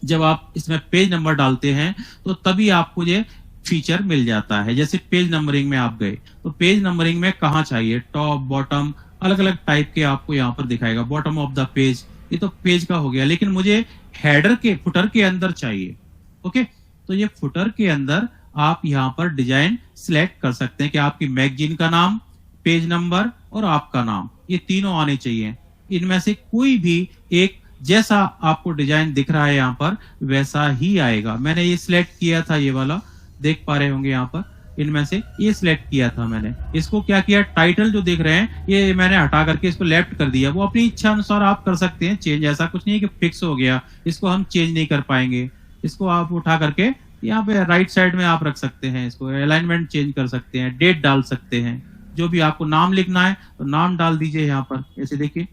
जब आप इसमें पेज नंबर डालते हैं तो तभी आपको ये फीचर मिल जाता है। जैसे पेज नंबरिंग में आप गए तो पेज नंबरिंग में कहाँ चाहिए, टॉप, बॉटम, अलग अलग टाइप के आपको यहाँ पर दिखाएगा। बॉटम ऑफ द पेज, ये तो पेज का हो गया, लेकिन मुझे हेडर के, फुटर के अंदर चाहिए। ओके, तो ये फुटर के अंदर आप यहाँ पर डिजाइन सिलेक्ट कर सकते हैं कि आपकी मैगजीन का नाम, पेज नंबर और आपका नाम, ये तीनों आने चाहिए। इनमें से कोई भी एक, जैसा आपको डिजाइन दिख रहा है यहाँ पर वैसा ही आएगा। मैंने ये सिलेक्ट किया था, ये वाला देख पा रहे होंगे यहाँ पर, इनमें से ये सिलेक्ट किया था मैंने। इसको क्या किया, टाइटल जो देख रहे हैं ये मैंने हटा करके इसको लेफ्ट कर दिया। वो अपनी इच्छा अनुसार आप कर सकते हैं चेंज, ऐसा कुछ नहीं है कि फिक्स हो गया, इसको हम चेंज नहीं कर पाएंगे। इसको आप उठा करके यहाँ पे राइट साइड में आप रख सकते हैं, इसको अलाइनमेंट चेंज कर सकते हैं, डेट डाल सकते हैं, जो भी आपको नाम लिखना है तो नाम डाल दीजिए यहाँ पर। ऐसे देखिए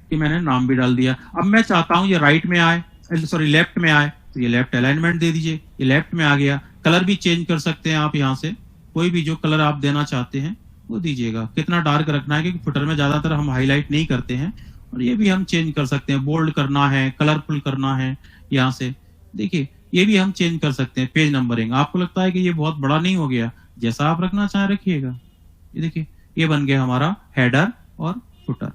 कि मैंने नाम भी डाल दिया। अब मैं चाहता हूं ये राइट में आए, सॉरी लेफ्ट में आए, तो ये लेफ्ट अलाइनमेंट दे दीजिए, ये लेफ्ट में आ गया। कलर भी चेंज कर सकते हैं आप यहाँ से, कोई भी जो कलर आप देना चाहते हैं वो दीजिएगा। कितना डार्क रखना है, क्योंकि फुटर में ज्यादातर हम हाईलाइट नहीं करते हैं, और ये भी हम चेंज कर सकते हैं, बोल्ड करना है, कलरफुल करना है, यहाँ से देखिए ये भी हम चेंज कर सकते हैं। पेज नंबरिंग, आपको लगता है कि ये बहुत बड़ा नहीं हो गया, जैसा आप रखना चाहे रखिएगा। ये देखिए ये बन गया हमारा हेडर और फुटर।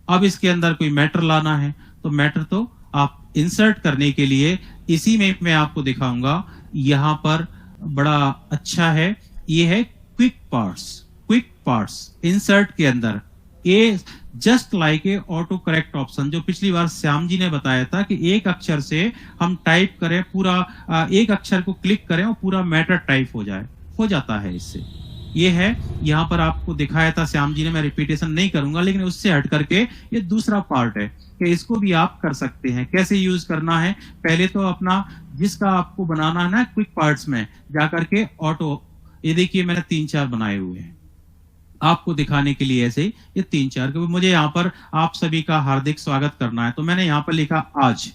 अब इसके अंदर कोई मैटर लाना है तो मैटर तो आप इंसर्ट करने के लिए इसी में मैं आपको दिखाऊंगा। यहाँ पर बड़ा अच्छा है, ये है quick parts. Quick parts insert के अंदर ये just like a auto correct option, जो पिछली बार श्याम जी ने बताया था कि एक अक्षर से हम टाइप करें, पूरा एक अक्षर को क्लिक करें और पूरा मैटर टाइप हो जाता है इससे। ये है यहाँ पर आपको दिखाया था श्याम जी ने, मैं रिपीटेशन नहीं करूंगा, लेकिन उससे हट करके ये दूसरा पार्ट है कि इसको भी आप कर सकते हैं। कैसे यूज करना है, पहले तो अपना जिसका आपको बनाना है ना क्विक पार्ट्स में जाकर के ऑटो, ये देखिए मैंने 3-4 बनाए हुए हैं आपको दिखाने के लिए, ऐसे ये 3-4, क्योंकि मुझे यहाँ पर आप सभी का हार्दिक स्वागत करना है। तो मैंने यहाँ पर लिखा आज,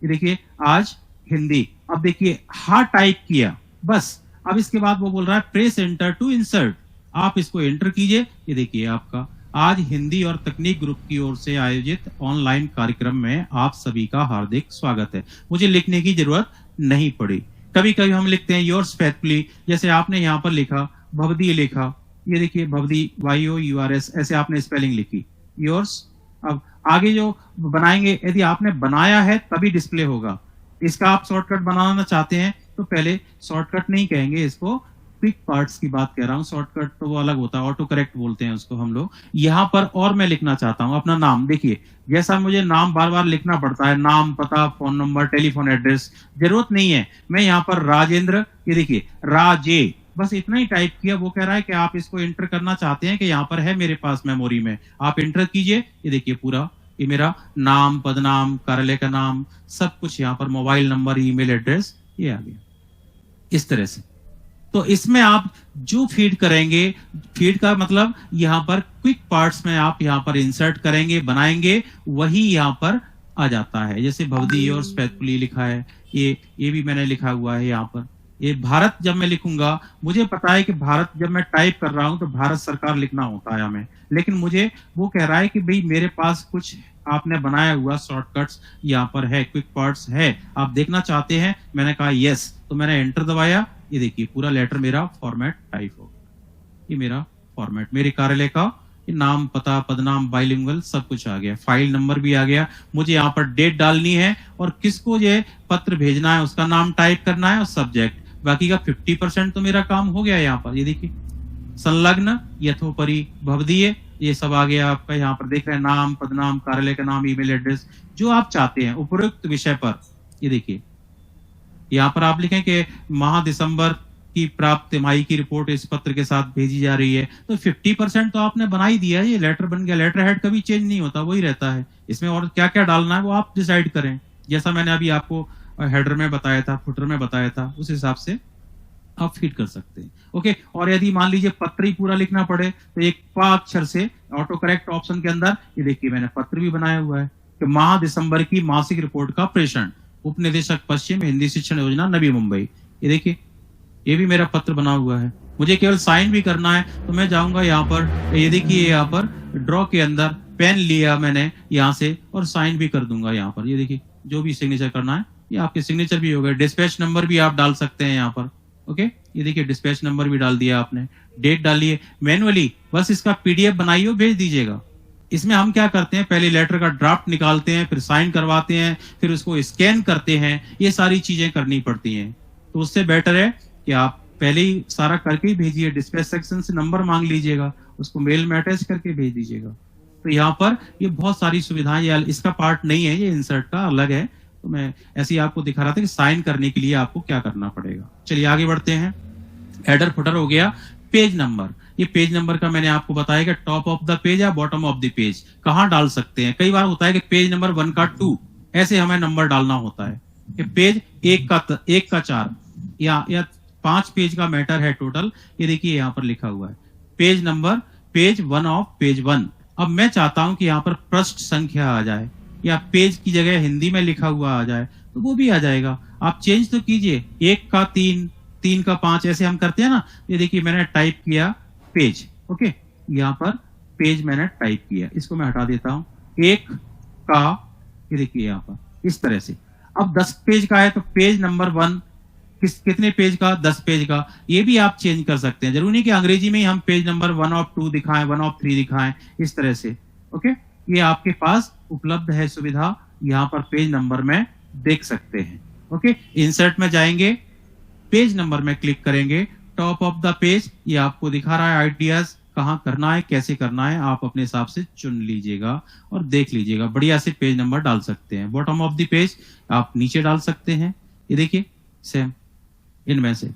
ये देखिए आज हिंदी। अब देखिए हा टाइप किया बस। अब इसके बाद वो बोल रहा है प्रेस एंटर टू इंसर्ट, आप इसको एंटर कीजिए। ये देखिए आपका आज हिंदी और तकनीक ग्रुप की ओर से आयोजित ऑनलाइन कार्यक्रम में आप सभी का हार्दिक स्वागत है। मुझे लिखने की जरूरत नहीं पड़ी। कभी कभी हम लिखते हैं योर्स फेथफुली, जैसे आपने यहाँ पर लिखा भवदी लिखा, ये देखिए भवदी YOURS, ऐसे आपने स्पेलिंग लिखी योर्स। अब आगे जो बनाएंगे, यदि आपने बनाया है तभी डिस्प्ले होगा। इसका आप शॉर्टकट बनाना चाहते हैं तो पहले शॉर्टकट नहीं कहेंगे इसको, क्विक पार्ट्स की बात कर रहा हूँ, शॉर्टकट तो वो अलग होता है, ऑटो करेक्ट बोलते हैं उसको हम लोग। यहाँ पर और मैं लिखना चाहता हूँ अपना नाम। देखिए जैसा मुझे नाम बार बार लिखना पड़ता है, नाम, पता, फोन नंबर, टेलीफोन एड्रेस, जरूरत नहीं है। मैं यहाँ पर राजेंद्र, ये देखिए राजे, बस इतना ही टाइप किया। वो कह रहा है कि आप इसको एंटर करना चाहते हैं कि यहाँ पर है मेरे पास मेमोरी में, आप एंटर कीजिए। ये देखिए पूरा ये मेरा नाम, पदनाम, कार्यालय का नाम, सब कुछ यहाँ पर, मोबाइल नंबर, ईमेल एड्रेस, ये आ गया इस तरह से। तो इसमें आप जो फीड करेंगे, फीड का मतलब यहाँ पर क्विक पार्ट्स में आप यहाँ पर इंसर्ट करेंगे, बनाएंगे, वही यहाँ पर आ जाता है। जैसे भवदी और स्पेशली लिखा है, ये भी मैंने लिखा हुआ है यहाँ पर। ये भारत जब मैं लिखूंगा, मुझे पता है कि भारत जब मैं टाइप कर रहा हूं तो भारत सरकार लिखना होता है हमें, लेकिन मुझे वो कह रहा है कि भाई मेरे पास कुछ आपने बनाया हुआ शॉर्टकट्स यहाँ पर है, क्विक पार्ट्स है, आप देखना चाहते हैं। मैंने कहा यस, तो मैंने एंटर दबाया। ये देखिए पूरा लेटर मेरा फॉर्मेट टाइप हो, ये मेरा फॉर्मेट, मेरे कार्यालय का नाम, पता, पदनाम, बाइलिंगुअल सब कुछ आ गया, फाइल नंबर भी आ गया। मुझे यहाँ पर डेट डालनी है और किसको ये पत्र भेजना है उसका नाम टाइप करना है और सब्जेक्ट। बाकी का 50% तो मेरा काम हो गया यहाँ पर। ये देखिए संलग्न, यथोपरि, भवदीय, ये सब आ गया आपका। यहाँ पर देख रहे हैं नाम, पदनाम, कार्यालय का नाम, ईमेल एड्रेस, जो आप चाहते हैं उपरोक्त विषय पर। ये देखिए यहाँ पर आप लिखें कि माह दिसंबर की प्राप्त तिमाही की रिपोर्ट इस पत्र के साथ भेजी जा रही है, तो 50% तो आपने बना ही दिया, ये लेटर बन गया। लेटर हेड कभी चेंज नहीं होता, वही रहता है। इसमें और क्या क्या डालना है वो आप डिसाइड करें, जैसा मैंने अभी आपको हेडर में बताया था, फुटर में बताया था, उस हिसाब से आप फीड कर सकते हैं। ओके, और यदि मान लीजिए पत्र ही पूरा लिखना पड़े तो एक पा अक्षर से ऑटो करेक्ट ऑप्शन के अंदर, ये देखिए मैंने पत्र भी बनाया हुआ है कि माह दिसंबर की मासिक रिपोर्ट का प्रेषण, उप निदेशक पश्चिम, हिंदी शिक्षण योजना, नवी मुंबई। ये देखिए ये भी मेरा पत्र बना हुआ है। मुझे केवल साइन भी करना है तो मैं जाऊंगा यहाँ पर, ये देखिए यहाँ पर ड्रॉ के अंदर पेन लिया मैंने यहाँ से और साइन भी कर दूंगा यहाँ पर। ये देखिए जो भी सिग्नेचर करना है ये आपके सिग्नेचर भी हो गए। डिस्पैच नंबर भी आप डाल सकते हैं यहाँ पर। ओके, ये देखिए डिस्पैच नंबर भी डाल दिया आपने, डेट डालिए मैनुअली, बस इसका पीडीएफ बनाइए भेज दीजिएगा। इसमें हम क्या करते हैं, पहले लेटर का ड्राफ्ट निकालते हैं, फिर साइन करवाते हैं, फिर उसको स्कैन करते हैं, ये सारी चीजें करनी पड़ती हैं। तो उससे बेटर है कि आप पहले ही सारा करके ही भेजिए, डिस्पैच सेक्शन से नंबर मांग लीजिएगा, उसको मेल में अटैच करके भेज दीजिएगा। तो यहाँ पर ये बहुत सारी सुविधाएं, ये इसका पार्ट नहीं है, ये इंसर्ट का अलग है। तो मैं ऐसे ही आपको दिखा रहा था कि साइन करने के लिए आपको क्या करना पड़ेगा। चलिए आगे बढ़ते हैं। हेडर फुटर हो गया। पेज नंबर, ये पेज नंबर का मैंने आपको बताया कि टॉप ऑफ द पेज या बॉटम ऑफ द पेज कहाँ डाल सकते हैं। कई बार होता है कि पेज नंबर 1 का 2 ऐसे हमें नंबर डालना होता है कि पेज 1 का 4 या 5 पेज का मैटर है टोटल। ये देखिए यहाँ पर लिखा हुआ है page number, page 1 of page 1। अब मैं चाहता हूं कि यहाँ पर पृष्ठ संख्या आ जाए या पेज की जगह हिंदी में लिखा हुआ आ जाए, तो वो भी आ जाएगा। आप चेंज तो कीजिए, 1 का 3, 3 का 5 ऐसे हम करते हैं ना। ये देखिए मैंने टाइप किया पेज, ओके, यहाँ पर पेज मैंने टाइप किया, इसको मैं हटा देता हूं। 1 का, ये देखिए यहाँ पर इस तरह से। अब 10 पेज का है तो पेज नंबर 1 कितने पेज का, 10 पेज का, ये भी आप चेंज कर सकते हैं। जरूरी नहीं कि अंग्रेजी में ही हम पेज नंबर 1 ऑफ 2 दिखाएं, 1 ऑफ 3 दिखाएं, इस तरह से। ओके, ये आपके पास उपलब्ध है सुविधा, यहाँ पर पेज नंबर में देख सकते हैं। ओके, इंसर्ट में जाएंगे, पेज नंबर में क्लिक करेंगे, टॉप ऑफ द पेज ये आपको दिखा रहा है आइडियाज, कहाँ करना है, कैसे करना है, आप अपने हिसाब से चुन लीजिएगा और देख लीजिएगा। बढ़िया से पेज नंबर डाल सकते हैं। बॉटम ऑफ द पेज आप नीचे डाल सकते हैं। ये देखिए सेम, इनमें से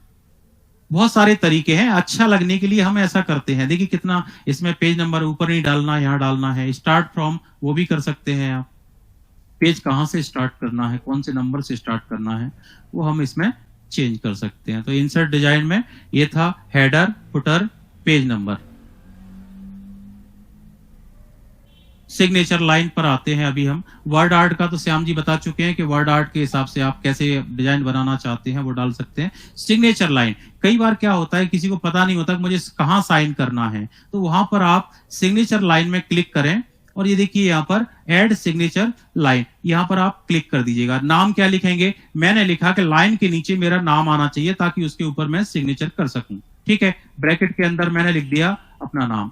बहुत सारे तरीके हैं, अच्छा लगने के लिए हम ऐसा करते हैं। देखिए कितना इसमें पेज नंबर ऊपर नहीं डालना, यहाँ डालना है। स्टार्ट फ्रॉम वो भी कर सकते हैं आप, पेज कहाँ से स्टार्ट करना है, कौन से नंबर से स्टार्ट करना है, वो हम इसमें चेंज कर सकते हैं। तो इंसर्ट डिजाइन में ये था header, footer, page number. Signature line पर आते हैं अभी हम। वर्ड आर्ट का तो श्याम जी बता चुके हैं कि वर्ड आर्ट के हिसाब से आप कैसे डिजाइन बनाना चाहते हैं वो डाल सकते हैं। सिग्नेचर लाइन, कई बार क्या होता है किसी को पता नहीं होता कि मुझे कहाँ साइन करना है, तो वहां पर आप सिग्नेचर लाइन में क्लिक करें और ये देखिए यहाँ पर ऐड सिग्नेचर लाइन, यहाँ पर आप क्लिक कर दीजिएगा। नाम क्या लिखेंगे, मैंने लिखा कि लाइन के नीचे मेरा नाम आना चाहिए ताकि उसके ऊपर मैं सिग्नेचर कर सकूं। ठीक है, ब्रैकेट के अंदर मैंने लिख दिया अपना नाम।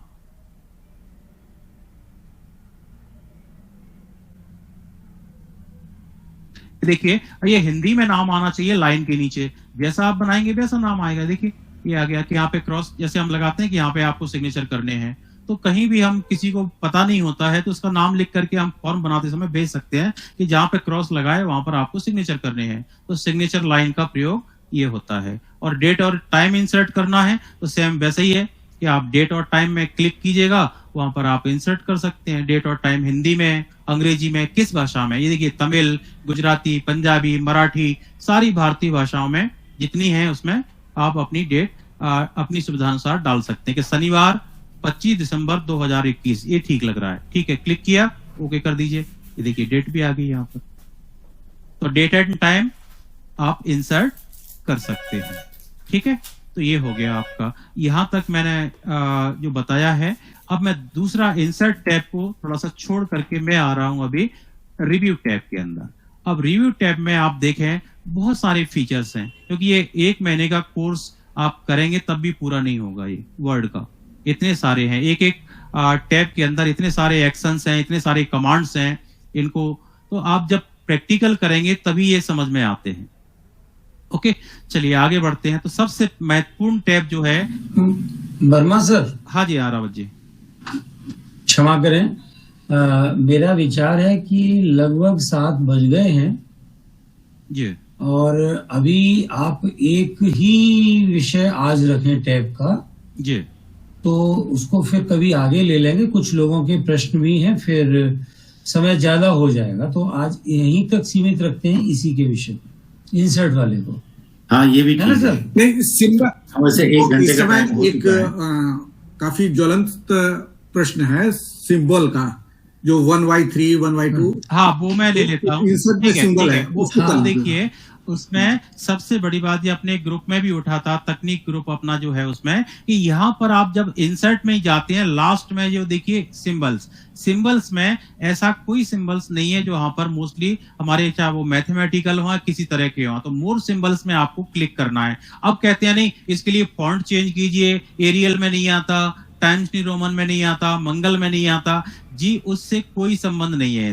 देखिए ये हिंदी में नाम आना चाहिए लाइन के नीचे, जैसा आप बनाएंगे वैसा नाम आएगा। देखिए ये आ गया कि यहाँ पे क्रॉस जैसे हम लगाते हैं कि यहाँ पे आपको सिग्नेचर करने हैं, तो कहीं भी हम किसी को पता नहीं होता है तो उसका नाम लिख करके हम फॉर्म बनाते समय भेज सकते हैं कि जहाँ पे क्रॉस लगाए वहां पर आपको सिग्नेचर करने हैं, तो सिग्नेचर लाइन का प्रयोग ये होता है। और डेट और टाइम इंसर्ट करना है तो सेम वैसे ही है कि आप डेट और टाइम में क्लिक कीजिएगा, वहां पर आप इंसर्ट कर सकते हैं डेट और टाइम, हिंदी में, अंग्रेजी में, किस भाषा में, ये देखिए तमिल, गुजराती, पंजाबी, मराठी, सारी भारतीय भाषाओं में जितनी है उसमें आप अपनी डेट अपनी सुविधानुसार डाल सकते हैं कि शनिवार 25 दिसंबर 2021 ये ठीक लग रहा है, ठीक है, क्लिक किया, ओके कर दीजिए, ये देखिए डेट भी आ गई यहाँ पर। तो डेट एंड टाइम आप इंसर्ट कर सकते हैं, ठीक है। तो ये हो गया आपका, यहां तक मैंने जो बताया है। अब मैं दूसरा इंसर्ट टैब को थोड़ा सा छोड़ करके मैं आ रहा हूं अभी रिव्यू टैब के अंदर। अब रिव्यू टैब में आप देखें बहुत सारे फीचर्स हैं, क्योंकि ये 1 महीने का कोर्स आप करेंगे तब भी पूरा नहीं होगा ये वर्ड का, इतने सारे हैं, एक एक टैब के अंदर इतने सारे एक्शंस हैं, इतने सारे कमांड्स हैं, इनको तो आप जब प्रैक्टिकल करेंगे तभी ये समझ में आते हैं। ओके, चलिए आगे बढ़ते हैं। तो सबसे महत्वपूर्ण टैब जो है, वर्मा सर। हाँ जी आरावत जी, क्षमा करें, मेरा विचार है कि लगभग 7 बज गए हैं जी, और अभी आप एक ही विषय आज रखें टैब का जी, तो उसको फिर कभी आगे ले लेंगे, कुछ लोगों के प्रश्न भी हैं, फिर समय ज्यादा हो जाएगा, तो आज यहीं तक सीमित रखते हैं इसी के विषय इंसर्ट वाले को। हाँ ये भी है ना सर? नहीं, सिंबल वैसे 1 घंटे का टाइम हो एक चुका है। काफी ज्वलंत प्रश्न है सिंबल का, जो 1y3 1y2। हाँ वो मैं ले लेता हूँ, इंसर्ट ठीक है, सिंबल ठीक है, है। वो उसको कर लीजिए। देखिए उसमें सबसे बड़ी बात ये अपने ग्रुप में भी उठा था, तकनीक ग्रुप अपना जो है उसमें, कि यहाँ पर आप जब इंसर्ट में जाते हैं लास्ट में जो देखिए सिंबल्स में ऐसा कोई सिंबल्स नहीं है जो यहाँ पर मोस्टली हमारे चाहे वो मैथमेटिकल हो किसी तरह के हो, तो मोर सिंबल्स में आपको क्लिक करना है। अब कहते हैं नहीं इसके लिए फॉन्ट चेंज कीजिए, एरियल में नहीं आता, टाइम्स न्यू रोमन में नहीं आता, मंगल में नहीं आता, जी उससे कोई संबंध नहीं है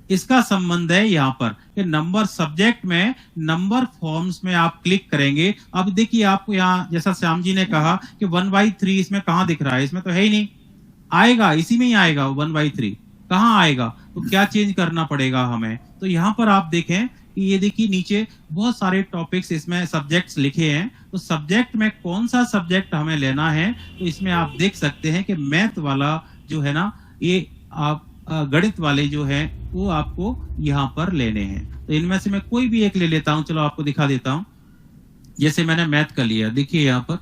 इसका संबंध है यहाँ पर कि नंबर सब्जेक्ट में नंबर फॉर्म्स में आप क्लिक करेंगे। अब देखिए आपको यहाँ जैसा श्याम जी ने कहा कि 1/3 इसमें कहाँ दिख रहा है, इसमें तो है ही नहीं, आएगा इसी में ही आएगा 1/3, कहाँ आएगा, तो क्या चेंज करना पड़ेगा हमें। तो यहाँ पर आप देखें कि ये देखिए नीचे बहुत सारे टॉपिक्स इसमें सब्जेक्ट्स लिखे हैं, तो सब्जेक्ट में कौन सा सब्जेक्ट हमें लेना है, तो इसमें आप देख सकते हैं कि मैथ वाला जो है ना, ये आप गणित वाले जो है वो आपको यहाँ पर लेने हैं। तो इनमें से मैं कोई भी एक ले लेता हूं, चलो आपको दिखा देता हूं। जैसे मैंने मैथ का लिया, देखिए यहाँ पर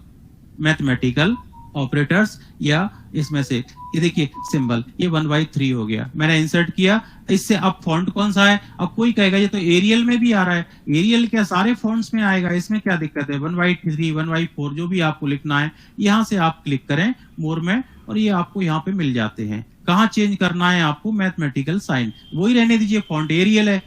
मैथमेटिकल ऑपरेटर्स, या इसमें से ये देखिए सिंबल, ये 1/3 हो गया, मैंने इंसर्ट किया। इससे अब फॉन्ट कौन सा है, अब कोई कहेगा ये तो एरियल में भी आ रहा है, एरियल क्या सारे फॉन्ट्स में आएगा, इसमें क्या दिक्कत है, 1/3 1/4 जो भी आपको लिखना है यहाँ से आप क्लिक करें मोर में, और ये आपको यहाँ पे मिल जाते हैं। कहाँ चेंज करना है आपको, मैथमेटिकल साइन वही रहने दीजिए, फॉन्ट एरियल है,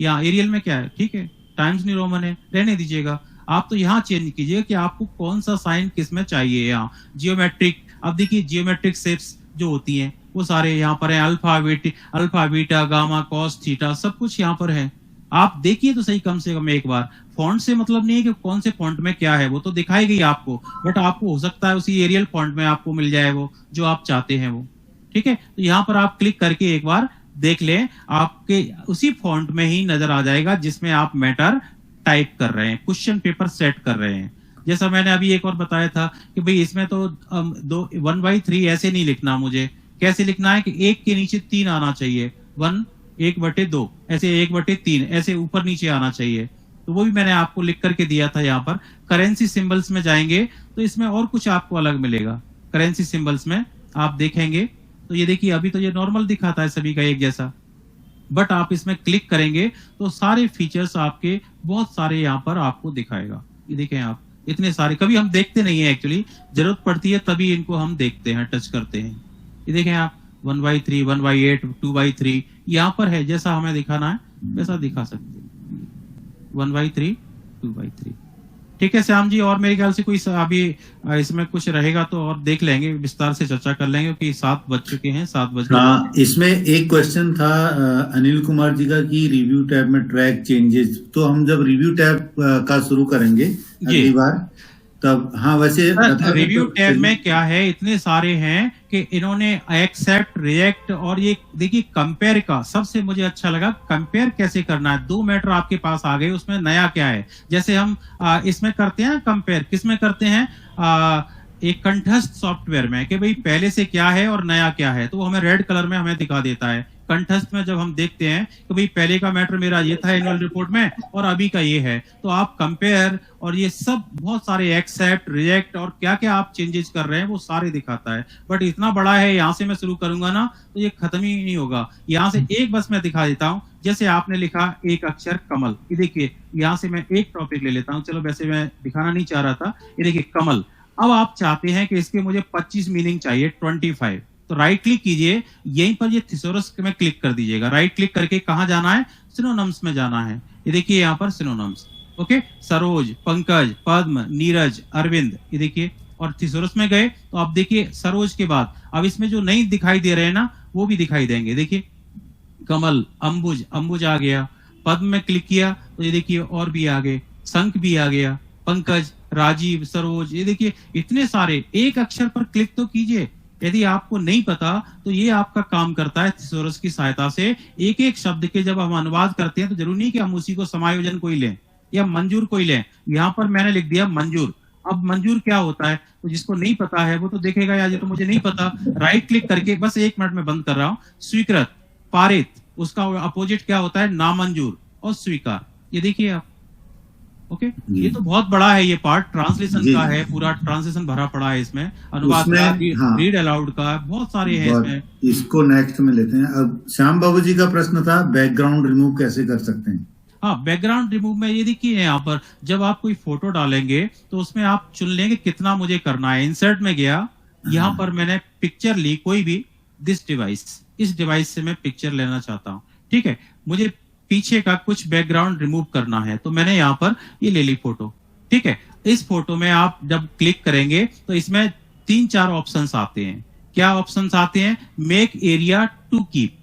यहाँ एरियल में क्या है, ठीक है, टाइम्स न्यू रोमन है, रहने दीजिएगा। आप तो यहाँ चेंज कीजिए कि आपको कौन सा साइन किस में चाहिए। यहाँ जियोमेट्रिक, अब देखिए जियोमेट्रिक शेप्स जो होती हैं वो सारे यहाँ पर है, alpha beta gamma cos theta सब कुछ यहाँ पर है। आप देखिए तो सही कम से कम एक बार। फॉन्ट से मतलब नहीं है कि कौन से फॉन्ट में क्या है, वो तो दिखाई गई आपको, बट आपको हो सकता है उसी एरियल फॉन्ट में आपको मिल जाए वो जो आप चाहते हैं वो, ठीक है। तो यहाँ पर आप क्लिक करके एक बार देख लें, आपके उसी फॉन्ट में ही नजर आ जाएगा जिसमें आप मैटर टाइप कर रहे हैं, क्वेश्चन पेपर सेट कर रहे हैं। जैसा मैंने अभी एक और बताया था कि भाई इसमें तो 1/3 ऐसे नहीं लिखना, मुझे कैसे लिखना है कि 1 के नीचे 3 आना चाहिए, 1/2 ऐसे 1/3 ऐसे ऊपर नीचे आना चाहिए। तो वो भी मैंने आपको लिख करके दिया था। यहाँ पर करेंसी सिंबल्स में जाएंगे तो इसमें और कुछ आपको अलग मिलेगा। करेंसी सिंबल्स में आप देखेंगे तो ये देखिए अभी तो ये नॉर्मल दिखाता है सभी का एक जैसा, बट आप इसमें क्लिक करेंगे तो सारे फीचर्स आपके बहुत सारे यहाँ पर आपको दिखाएगा। ये देखें आप, इतने सारे कभी हम देखते नहीं है, एक्चुअली जरूरत पड़ती है तभी इनको हम देखते हैं, टच करते हैं। ये देखें आप 1/3 1/8 2/3 यहाँ पर है, जैसा हमें दिखाना है वैसा दिखा सकते हैं, 1/3 2/3, ठीक है श्याम जी। और मेरे ख्याल से कोई अभी इसमें कुछ रहेगा तो और देख लेंगे, विस्तार से चर्चा कर लेंगे क्योंकि 7 बज चुके हैं, 7 बज। हाँ, इसमें एक क्वेश्चन था अनिल कुमार जी का कि रिव्यू टैब में ट्रैक चेंजेस, तो हम जब रिव्यू टैब का शुरू करेंगे अगली बार तब हाँ वैसे रिव्यू टैब में क्या है, इतने सारे हैं कि इन्होंने एक्सेप्ट, रिजेक्ट और ये देखिए कंपेयर का सबसे मुझे अच्छा लगा, कंपेयर कैसे करना है। 2 मैटर आपके पास आ गए, उसमें नया क्या है। जैसे हम इसमें करते हैं कंपेयर, किसमें करते हैं, एक कंठस्थ सॉफ्टवेयर में कि भाई पहले से क्या है और नया क्या है, तो वो हमें रेड कलर में हमें दिखा देता है। कंठस्थ में जब हम देखते हैं कि भाई पहले का मैटर मेरा ये था एनुअल रिपोर्ट में और अभी का ये है, तो आप कंपेयर और ये सब बहुत सारे एक्सेप्ट, रिजेक्ट और क्या क्या आप चेंजेस कर रहे हैं वो सारे दिखाता है। बट इतना बड़ा है, यहाँ से मैं शुरू करूंगा ना तो ये खत्म ही नहीं होगा। यहाँ से एक बस मैं दिखा देता हूँ। जैसे आपने लिखा एक अक्षर कमल, ये देखिए यहाँ से मैं एक टॉपिक ले लेता हूँ, चलो वैसे मैं दिखाना नहीं चाह रहा था। ये देखिए कमल, अब आप चाहते हैं कि इसके मुझे 25 मीनिंग चाहिए, 25, तो राइट क्लिक कीजिए, यहीं पर ये थिसोरस में क्लिक कर दीजिएगा। राइट क्लिक करके कहां जाना है, सिनोनिम्स में जाना है। ये देखिए यहाँ पर सिनोनिम्स, ओके, सरोज, पंकज, पद्म, नीरज, अरविंद, ये देखिए, और थिसोरस में गए तो आप देखिए सरोज के बाद अब इसमें जो नहीं दिखाई दे रहे हैं ना वो भी दिखाई देंगे। देखिए कमल, अंबुज, अंबुज आ गया। पद्म में क्लिक किया तो ये देखिए और भी आ गए, शंख भी आ गया, पंकज, राजीव, सरोज, ये देखिए इतने सारे। एक अक्षर पर क्लिक तो कीजिए। यदि आपको नहीं पता तो ये आपका काम करता है थिसोरस की सहायता से। एक एक शब्द के जब हम अनुवाद करते हैं तो जरूरी नहीं कि हम उसी को समायोजन को ही लें या मंजूर को ही लें। यहाँ पर मैंने लिख दिया मंजूर। अब मंजूर क्या होता है तो जिसको नहीं पता है वो तो देखेगा यार ये तो मुझे नहीं पता। राइट क्लिक करके बस 1 मिनट में बंद कर रहा हूं। स्वीकृत, पारित, उसका अपोजिट क्या होता है, नामंजूर और स्वीकार। ये देखिए आप, ओके, ये तो बहुत बड़ा है, ये पार्ट ट्रांसलेशन का है, पूरा ट्रांसलेशन भरा पड़ा है इसमें, अनुवाद का, रीड अलाउड का, बहुत सारे हैं इसमें। इसको नेक्स्ट में लेते हैं। अब श्याम बाबू जी का प्रश्न था बैकग्राउंड रिमूव कैसे कर सकते हैं। हाँ, बैकग्राउंड रिमूव में ये देखिए यहाँ पर जब आप कोई फोटो डालेंगे तो उसमें आप चुन लेंगे कितना मुझे करना है। इंसर्ट में गया, यहाँ पर मैंने पिक्चर ली कोई भी, दिस डिवाइस, इस डिवाइस से मैं पिक्चर लेना चाहता हूँ, ठीक है। मुझे पीछे का कुछ बैकग्राउंड रिमूव करना है तो मैंने यहाँ पर ये ले ली फोटो, ठीक है। इस फोटो में आप जब क्लिक करेंगे तो इसमें 3-4 ऑप्शंस आते हैं। क्या ऑप्शंस आते हैं, मेक एरिया टू कीप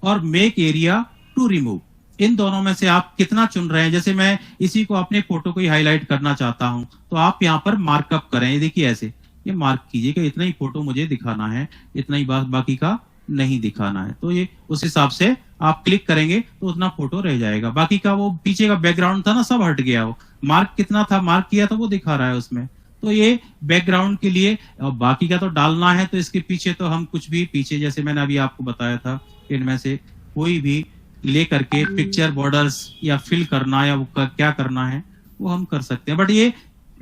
और मेक एरिया टू रिमूव। इन दोनों में से आप कितना चुन रहे हैं। जैसे मैं इसी को अपने फोटो को ही हाईलाइट करना चाहता हूं तो आप यहाँ पर मार्कअप करें। ये देखिए ऐसे ये मार्क कीजिए कि इतना ही फोटो मुझे दिखाना है, इतना ही बाकी का नहीं दिखाना है। तो ये उस हिसाब से आप क्लिक करेंगे तो उतना फोटो रह जाएगा। बाकी का वो पीछे का बैकग्राउंड था ना सब हट गया। वो मार्क कितना था, मार्क किया था वो दिखा रहा है उसमें। तो ये बैकग्राउंड के लिए, और बाकी का तो डालना है तो इसके पीछे तो हम कुछ भी पीछे जैसे मैंने अभी आपको बताया था इनमें से कोई भी ले करके पिक्चर बॉर्डर्स या फिल करना या वो क्या करना है वो हम कर सकते हैं। बट ये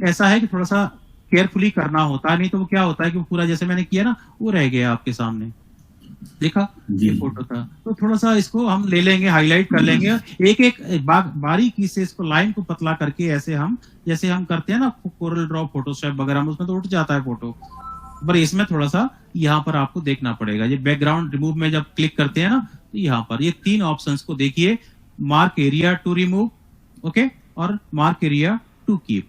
ऐसा है कि थोड़ा सा केयरफुली करना होता है, नहीं तो वो क्या होता है कि पूरा जैसे मैंने किया ना वो रह गया आपके सामने, देखा ये फोटो था। तो थोड़ा सा इसको हम ले लेंगे, हाईलाइट कर लेंगे, एक एक बारीकी से इसको लाइन को पतला करके ऐसे हम जैसे हम करते हैं ना कोरल ड्रॉ, फोटोशॉप वगैरह में, उसमें तो उठ जाता है फोटो, पर इसमें थोड़ा सा यहाँ पर आपको देखना पड़ेगा। ये बैकग्राउंड रिमूव में जब क्लिक करते हैं ना तो यहाँ पर ये 3 ऑप्शंस को देखिए, mark area to remove, okay, और mark area to keep,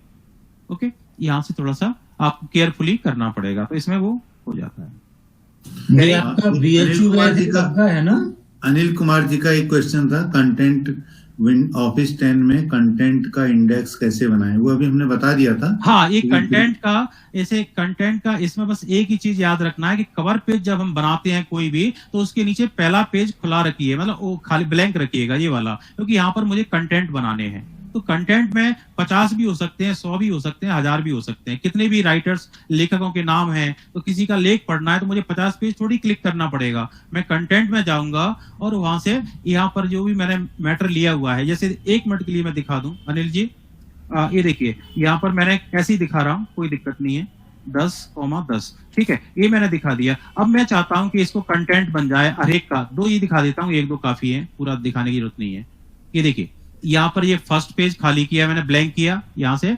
okay. यहाँ से थोड़ा सा आपको केयरफुली करना पड़ेगा तो इसमें वो हो जाता है। आपका बीएचयू का है ना। अनिल कुमार जी का एक क्वेश्चन था, कंटेंट ऑफिस 10 में कंटेंट का इंडेक्स कैसे बनाएं, वो अभी हमने बता दिया था। हाँ, ये कंटेंट का, ऐसे कंटेंट का इसमें बस एक ही चीज याद रखना है कि कवर पेज जब हम बनाते हैं कोई भी तो उसके नीचे पहला पेज खुला रखिए, मतलब वो खाली ब्लैंक रखिएगा ये वाला, क्योंकि यहाँ पर मुझे कंटेंट बनाने हैं। तो कंटेंट में 50 भी हो सकते हैं, 100 भी हो सकते हैं, 1000 भी हो सकते हैं। कितने भी राइटर्स, लेखकों के नाम हैं, तो किसी का लेख पढ़ना है तो मुझे 50 पेज थोड़ी क्लिक करना पड़ेगा। मैं कंटेंट में जाऊंगा और वहां से यहाँ पर जो भी मैंने मैटर लिया हुआ है, जैसे 1 मिनट के लिए मैं दिखा दूं अनिल जी, ये देखिए यहाँ पर मैंने ऐसे ही दिखा रहा हूँ, कोई दिक्कत नहीं है, 10,10, ठीक है, ये मैंने दिखा दिया। अब मैं चाहता हूँ कि इसको कंटेंट बन जाए हर एक का, 2 ही दिखा देता हूँ, 1-2 काफी है, पूरा दिखाने की जरूरत नहीं है। ये देखिए यहाँ पर ये फर्स्ट पेज खाली किया मैंने, ब्लैंक किया, यहाँ से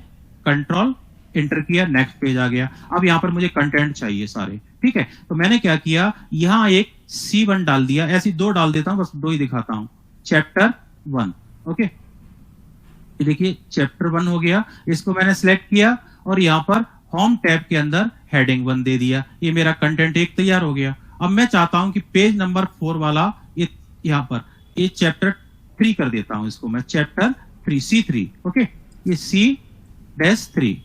कंट्रोल एंटर किया, नेक्स्ट पेज आ गया। अब यहाँ पर मुझे कंटेंट चाहिए सारे, ठीक है। तो मैंने क्या किया, यहाँ एक C1 डाल दिया, ऐसी 2 डाल देता हूँ, बस 2 ही दिखाता हूँ, चैप्टर 1, ओके। ये देखिए चैप्टर 1 हो गया, इसको मैंने सिलेक्ट किया और यहाँ पर होम टैब के अंदर हेडिंग 1 दे दिया। ये मेरा कंटेंट 1 तैयार हो गया। अब मैं चाहता हूं कि पेज नंबर 4 वाला ये यहाँ पर ये चैप्टर 3 कर देता हूं, इसको मैं चैप्टर 3 C3, ओके, ये C-3,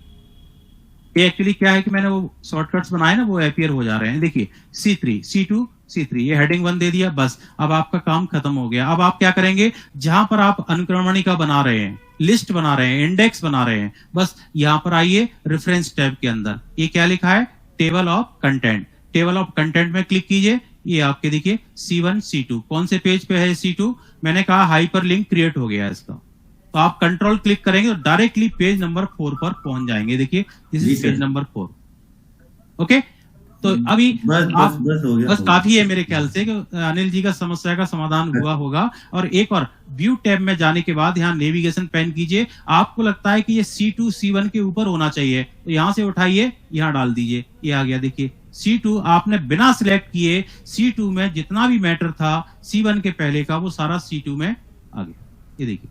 ये एक्चुअली क्या है कि मैंने वो शॉर्टकट्स बनाए ना, वो अपीयर हो जा रहे हैं। देखिए C3, C2, C3, ये हेडिंग 1 दे दिया, बस अब आपका काम खत्म हो गया। अब आप क्या करेंगे, जहां पर आप अनुक्रमणिका बना रहे हैं, लिस्ट बना रहे हैं, इंडेक्स बना रहे हैं, बस यहां पर आइए रेफरेंस टैब के अंदर, ये क्या लिखा है, table of content. Table of content में क्लिक कीजिए, ये आपके देखिए C1, C2, कौन से पेज पे है C2, मैंने कहा हाइपरलिंक क्रिएट हो गया इसका। तो आप कंट्रोल क्लिक करेंगे और डायरेक्टली पेज नंबर 4 पर पहुंच जाएंगे। देखिए this is page number 4। Okay, तो अभी बस काफी है मेरे ख्याल से कि अनिल जी का समस्या का समाधान हुआ होगा। और एक और, व्यू टैब में जाने के बाद यहाँ नेविगेशन पेन कीजिए। आपको लगता है कि ये C2 C1 के ऊपर होना चाहिए, तो यहाँ से उठाइए, यहाँ डाल दीजिए, ये आ गया। देखिए C2 आपने बिना सिलेक्ट किए C2 में जितना भी मैटर था C1 के पहले का, वो सारा C2 में आ गया। ये देखिए,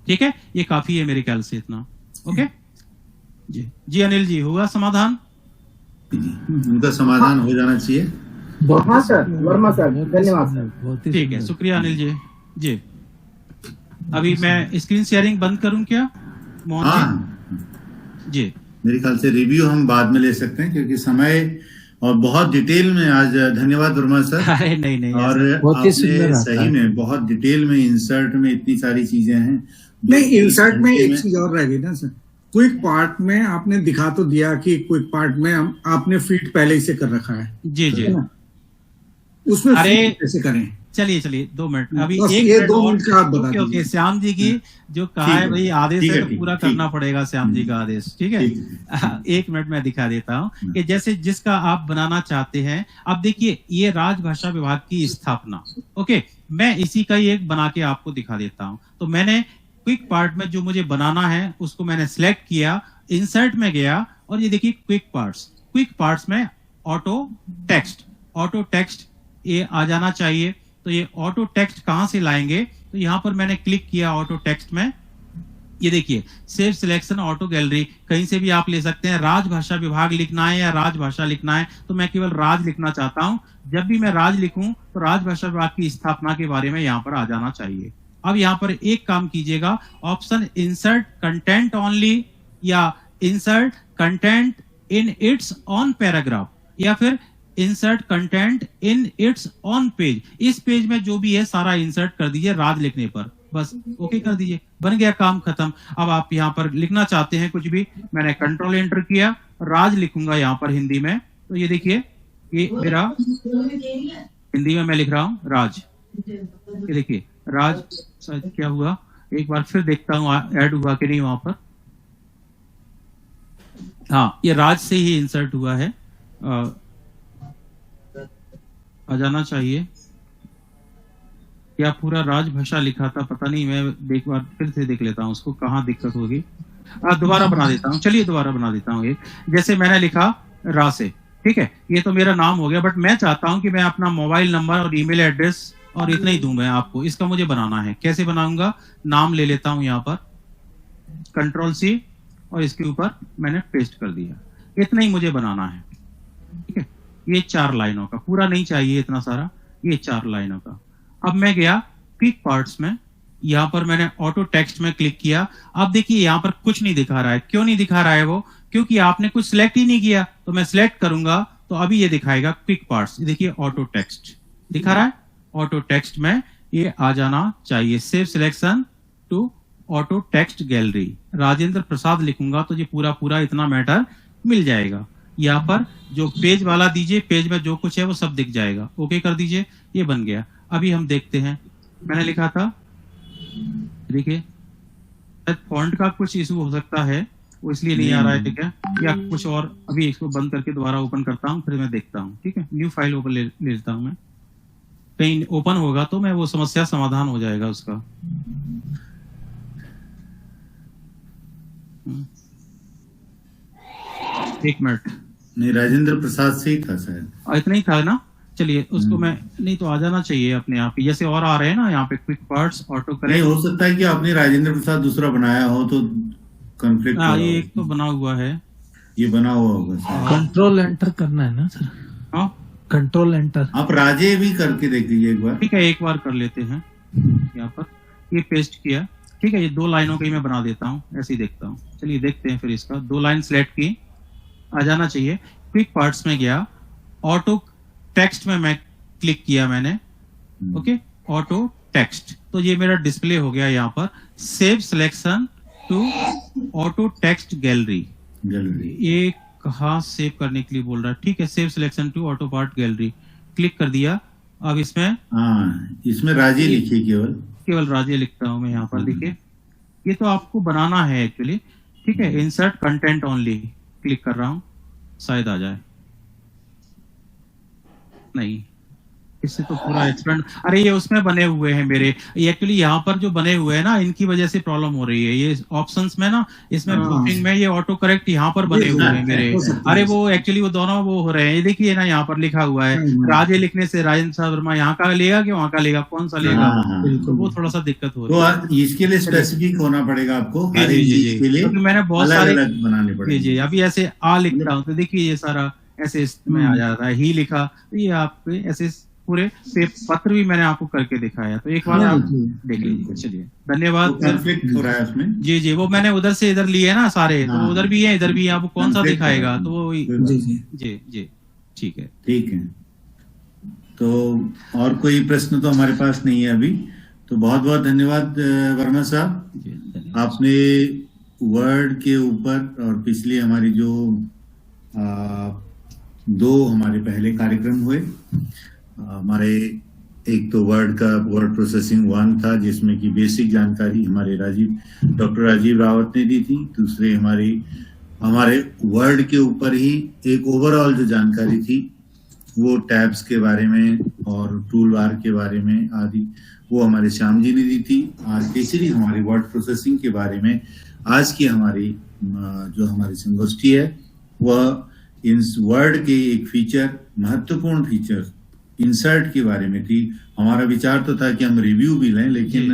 ठीक है, ये काफी है मेरे ख्याल से इतना। ओके जी अनिल जी, होगा समाधान? उनका समाधान हो जाना चाहिए। हाँ सर, वर्मा सर, धन्यवाद सर। ठीक है, शुक्रिया अनिल जी। जी अभी मैं स्क्रीन शेयरिंग बंद करूं क्या मोहन जी? मेरे ख्याल से रिव्यू हम बाद में ले सकते हैं क्योंकि समय और बहुत डिटेल में आज। धन्यवाद वर्मा सर। अरे नहीं और आपने सही में बहुत डिटेल में इंसर्ट में इतनी सारी चीजें हैं। नहीं, इंसर्ट में एक चीज और रह गई ना सर, क्विक पार्ट में आपने दिखा तो दिया कि क्विक पार्ट में आपने फीट पहले ही से कर रखा है। जी जी, उसमें कैसे करें? चलिए 2 मिनट, अभी एक 2 मिनट का आप बता दीजिए। ओके, श्याम जी की जो कहा है भाई आदेश है, तो पूरा करना पड़ेगा श्याम जी का आदेश। ठीक है, 1 मिनट में दिखा देता हूँ कि जैसे जिसका आप बनाना चाहते हैं। अब देखिए, ये राजभाषा विभाग की स्थापना। ओके, मैं इसी का ही एक बना के आपको दिखा देता हूँ। तो मैंने क्विक पार्ट में जो मुझे बनाना है उसको मैंने सिलेक्ट किया, इंसर्ट में गया और ये देखिए क्विक पार्ट्स में ऑटो टेक्स्ट ये आ जाना चाहिए। तो ये ऑटो टेक्स्ट कहां से लाएंगे, तो यहां पर मैंने क्लिक किया ऑटो टेक्स्ट में। ये देखिए सेव सिलेक्शन ऑटो गैलरी, कहीं से भी आप ले सकते हैं। राजभाषा विभाग लिखना है या राजभाषा लिखना है, तो मैं केवल राज लिखना चाहता हूं। जब भी मैं राज लिखूं तो राजभाषा विभाग की स्थापना के बारे में यहां पर आ जाना चाहिए। अब यहां पर एक काम कीजिएगा, ऑप्शन इंसर्ट कंटेंट ओनली या insert content in its on paragraph या फिर insert content in its on page. इस पेज में जो भी है सारा इंसर्ट कर दीजिए राज लिखने पर, बस ओके कर दीजिए, बन गया काम खत्म। अब आप यहाँ पर लिखना चाहते हैं कुछ भी, मैंने कंट्रोल एंटर किया, राज लिखूंगा यहाँ पर हिंदी में। तो ये देखिए, ये मेरा हिंदी में मैं लिख रहा हूँ राज। ये देखिए राज, क्या हुआ, एक बार फिर देखता हूँ ऐड हुआ कि नहीं वहां पर। हाँ, ये राज से ही इंसर्ट हुआ है, आ जाना चाहिए। क्या पूरा राजभाषा लिखा था, पता नहीं, मैं एक बार फिर से देख लेता हूँ उसको, कहाँ दिक्कत होगी। दोबारा बना देता हूँ, चलिए दोबारा बना देता हूँ। जैसे मैंने लिखा रा से, ठीक है, ये तो मेरा नाम हो गया, बट मैं चाहता हूं कि मैं अपना मोबाइल नंबर और ईमेल एड्रेस और इतना ही दूं मैं आपको। इसका मुझे बनाना है, कैसे बनाऊंगा, नाम ले लेता हूं यहाँ पर, कंट्रोल C और इसके ऊपर मैंने पेस्ट कर दिया। इतना ही मुझे बनाना है, ठीक है। ये 4 लाइनों का, पूरा नहीं चाहिए इतना सारा, ये 4 लाइनों का। अब मैं गया क्विक पार्ट्स में, यहाँ पर मैंने ऑटो टेक्स्ट में क्लिक किया। अब देखिए यहाँ पर कुछ नहीं दिखा रहा है। क्यों नहीं दिखा रहा है वो? क्योंकि आपने कुछ सिलेक्ट ही नहीं किया। तो मैं सिलेक्ट करूंगा तो अभी ये दिखाएगा क्विक पार्ट्स। देखिए ऑटो टेक्स्ट दिखा रहा है, ऑटो टेक्स्ट में ये आ जाना चाहिए। Save selection to auto text gallery, Rajendra Prasad लिखूंगा तो ये पूरा इतना मैटर मिल जाएगा। यहाँ पर जो पेज वाला दीजिए, पेज में जो कुछ है वो सब दिख जाएगा। ओके कर दीजिए, ये बन गया। अभी हम देखते हैं, मैंने लिखा था, देखिए फॉन्ट का कुछ इशू हो सकता है, वो इसलिए नहीं आ रहा है, ठीक है, या कुछ और। अभी इसको बंद करके दोबारा ओपन करता हूँ, फिर मैं देखता हूँ, ठीक है। न्यू फाइल ओपन ले लेता हूँ मैं, कहीं ओपन होगा तो मैं वो समस्या समाधान हो जाएगा उसका। एक मिनट, नहीं राजेंद्र प्रसाद से ही था शायद, इतना ही था ना। चलिए उसको मैं, नहीं तो आ जाना चाहिए अपने आप ही, जैसे और आ रहे हैं ना यहाँ पे क्विक पार्ट्स ऑटो करेक्ट। नहीं, हो सकता है कि आपने राजेंद्र प्रसाद दूसरा बनाया हो तो कॉन्फ्लिक्ट। ये एक तो बना हुआ है, ये बना हुआ होगा। कंट्रोल एंटर करना है ना सर? हाँ कंट्रोल एंटर। आप राजे भी करके देख लीजिए एक बार। ठीक है, एक बार कर लेते हैं। यहाँ पर ये पेस्ट किया, ठीक है, ये 2 लाइनों का ही मैं बना देता हूँ, ऐसे ही देखता हूँ। चलिए देखते हैं फिर इसका। 2 लाइन सिलेक्ट की, आ जाना चाहिए। क्विक पार्ट्स में गया, ऑटो टेक्स्ट में मैं क्लिक किया मैंने, ओके, ऑटो टेक्स्ट, तो ये मेरा डिस्प्ले हो गया यहाँ पर। Save selection to auto text gallery, ये कहाँ सेव करने के लिए बोल रहा है? ठीक है, save selection to auto part gallery, click कर दिया। अब इसमें राजे लिखिए, केवल राजे लिखता हूं मैं यहाँ पर। देखिए, ये तो आपको बनाना है एक्चुअली, ठीक है। इंसर्ट कंटेंट ओनली क्लिक कर रहा हूं, शायद आ जाए। नहीं, इससे तो पूरा एक्सपेंड, अरे ये उसमें बने हुए हैं मेरे, ये एक्चुअली यहाँ पर जो बने हुए हैं ना, इनकी वजह से प्रॉब्लम हो रही है। ये ऑप्शंस में ना, इसमें ग्रुपिंग में ये ऑटो करेक्ट यहाँ पर बने हुए हैं मेरे। अरे वो एक्चुअली वो दोनों वो हो रहे हैं। ये देखिए ना, यहाँ पर लिखा हुआ है राजे लिखने से राजेंद्र वर्मा यहाँ का लेगा कि वहाँ का लेगा, कौन सा लेगा, तो वो थोड़ा सा दिक्कत हो रही है। तो इसके लिए स्पेसिफिक होना पड़ेगा आपको, क्योंकि मैंने बहुत सारे बनाने पड़ेंगे। जी, अभी ऐसे आ लिखता हूँ तो देखिए ये सारा ऐसे इसमें आ जाता है, ही लिखा, ये आप ऐसे पूरे पत्र भी मैंने आपको करके दिखाया, तो एक बार आप देख लीजिए। चलिए, धन्यवाद। कॉन्फ्लिक्ट हो रहा है उसमें। जी, वो मैंने उधर से इधर लिए ना सारे, तो उधर भी है इधर भी है, आपको कौन सा दिखाएगा, तो वो जी ठीक है। तो और कोई प्रश्न तो हमारे पास नहीं है अभी, तो बहुत बहुत धन्यवाद वर्मा साहब। आपने वर्ड के ऊपर और पिछले हमारी जो 2 हमारे पहले कार्यक्रम हुए, हमारे एक तो वर्ड प्रोसेसिंग 1 था, जिसमें कि बेसिक जानकारी हमारे डॉक्टर राजीव रावत ने दी थी। दूसरे हमारे वर्ड के ऊपर ही एक ओवरऑल जो जानकारी थी, वो टैब्स के बारे में और टूल बार के बारे में आदि, वो हमारे श्याम जी ने दी थी। आज तीसरी हमारी वर्ड प्रोसेसिंग के बारे में आज की हमारी जो हमारी संगोष्ठी है, वह इन वर्ड के एक फीचर, महत्वपूर्ण फीचर इंसर्ट के बारे में थी। हमारा विचार तो था कि हम रिव्यू भी लें, लेकिन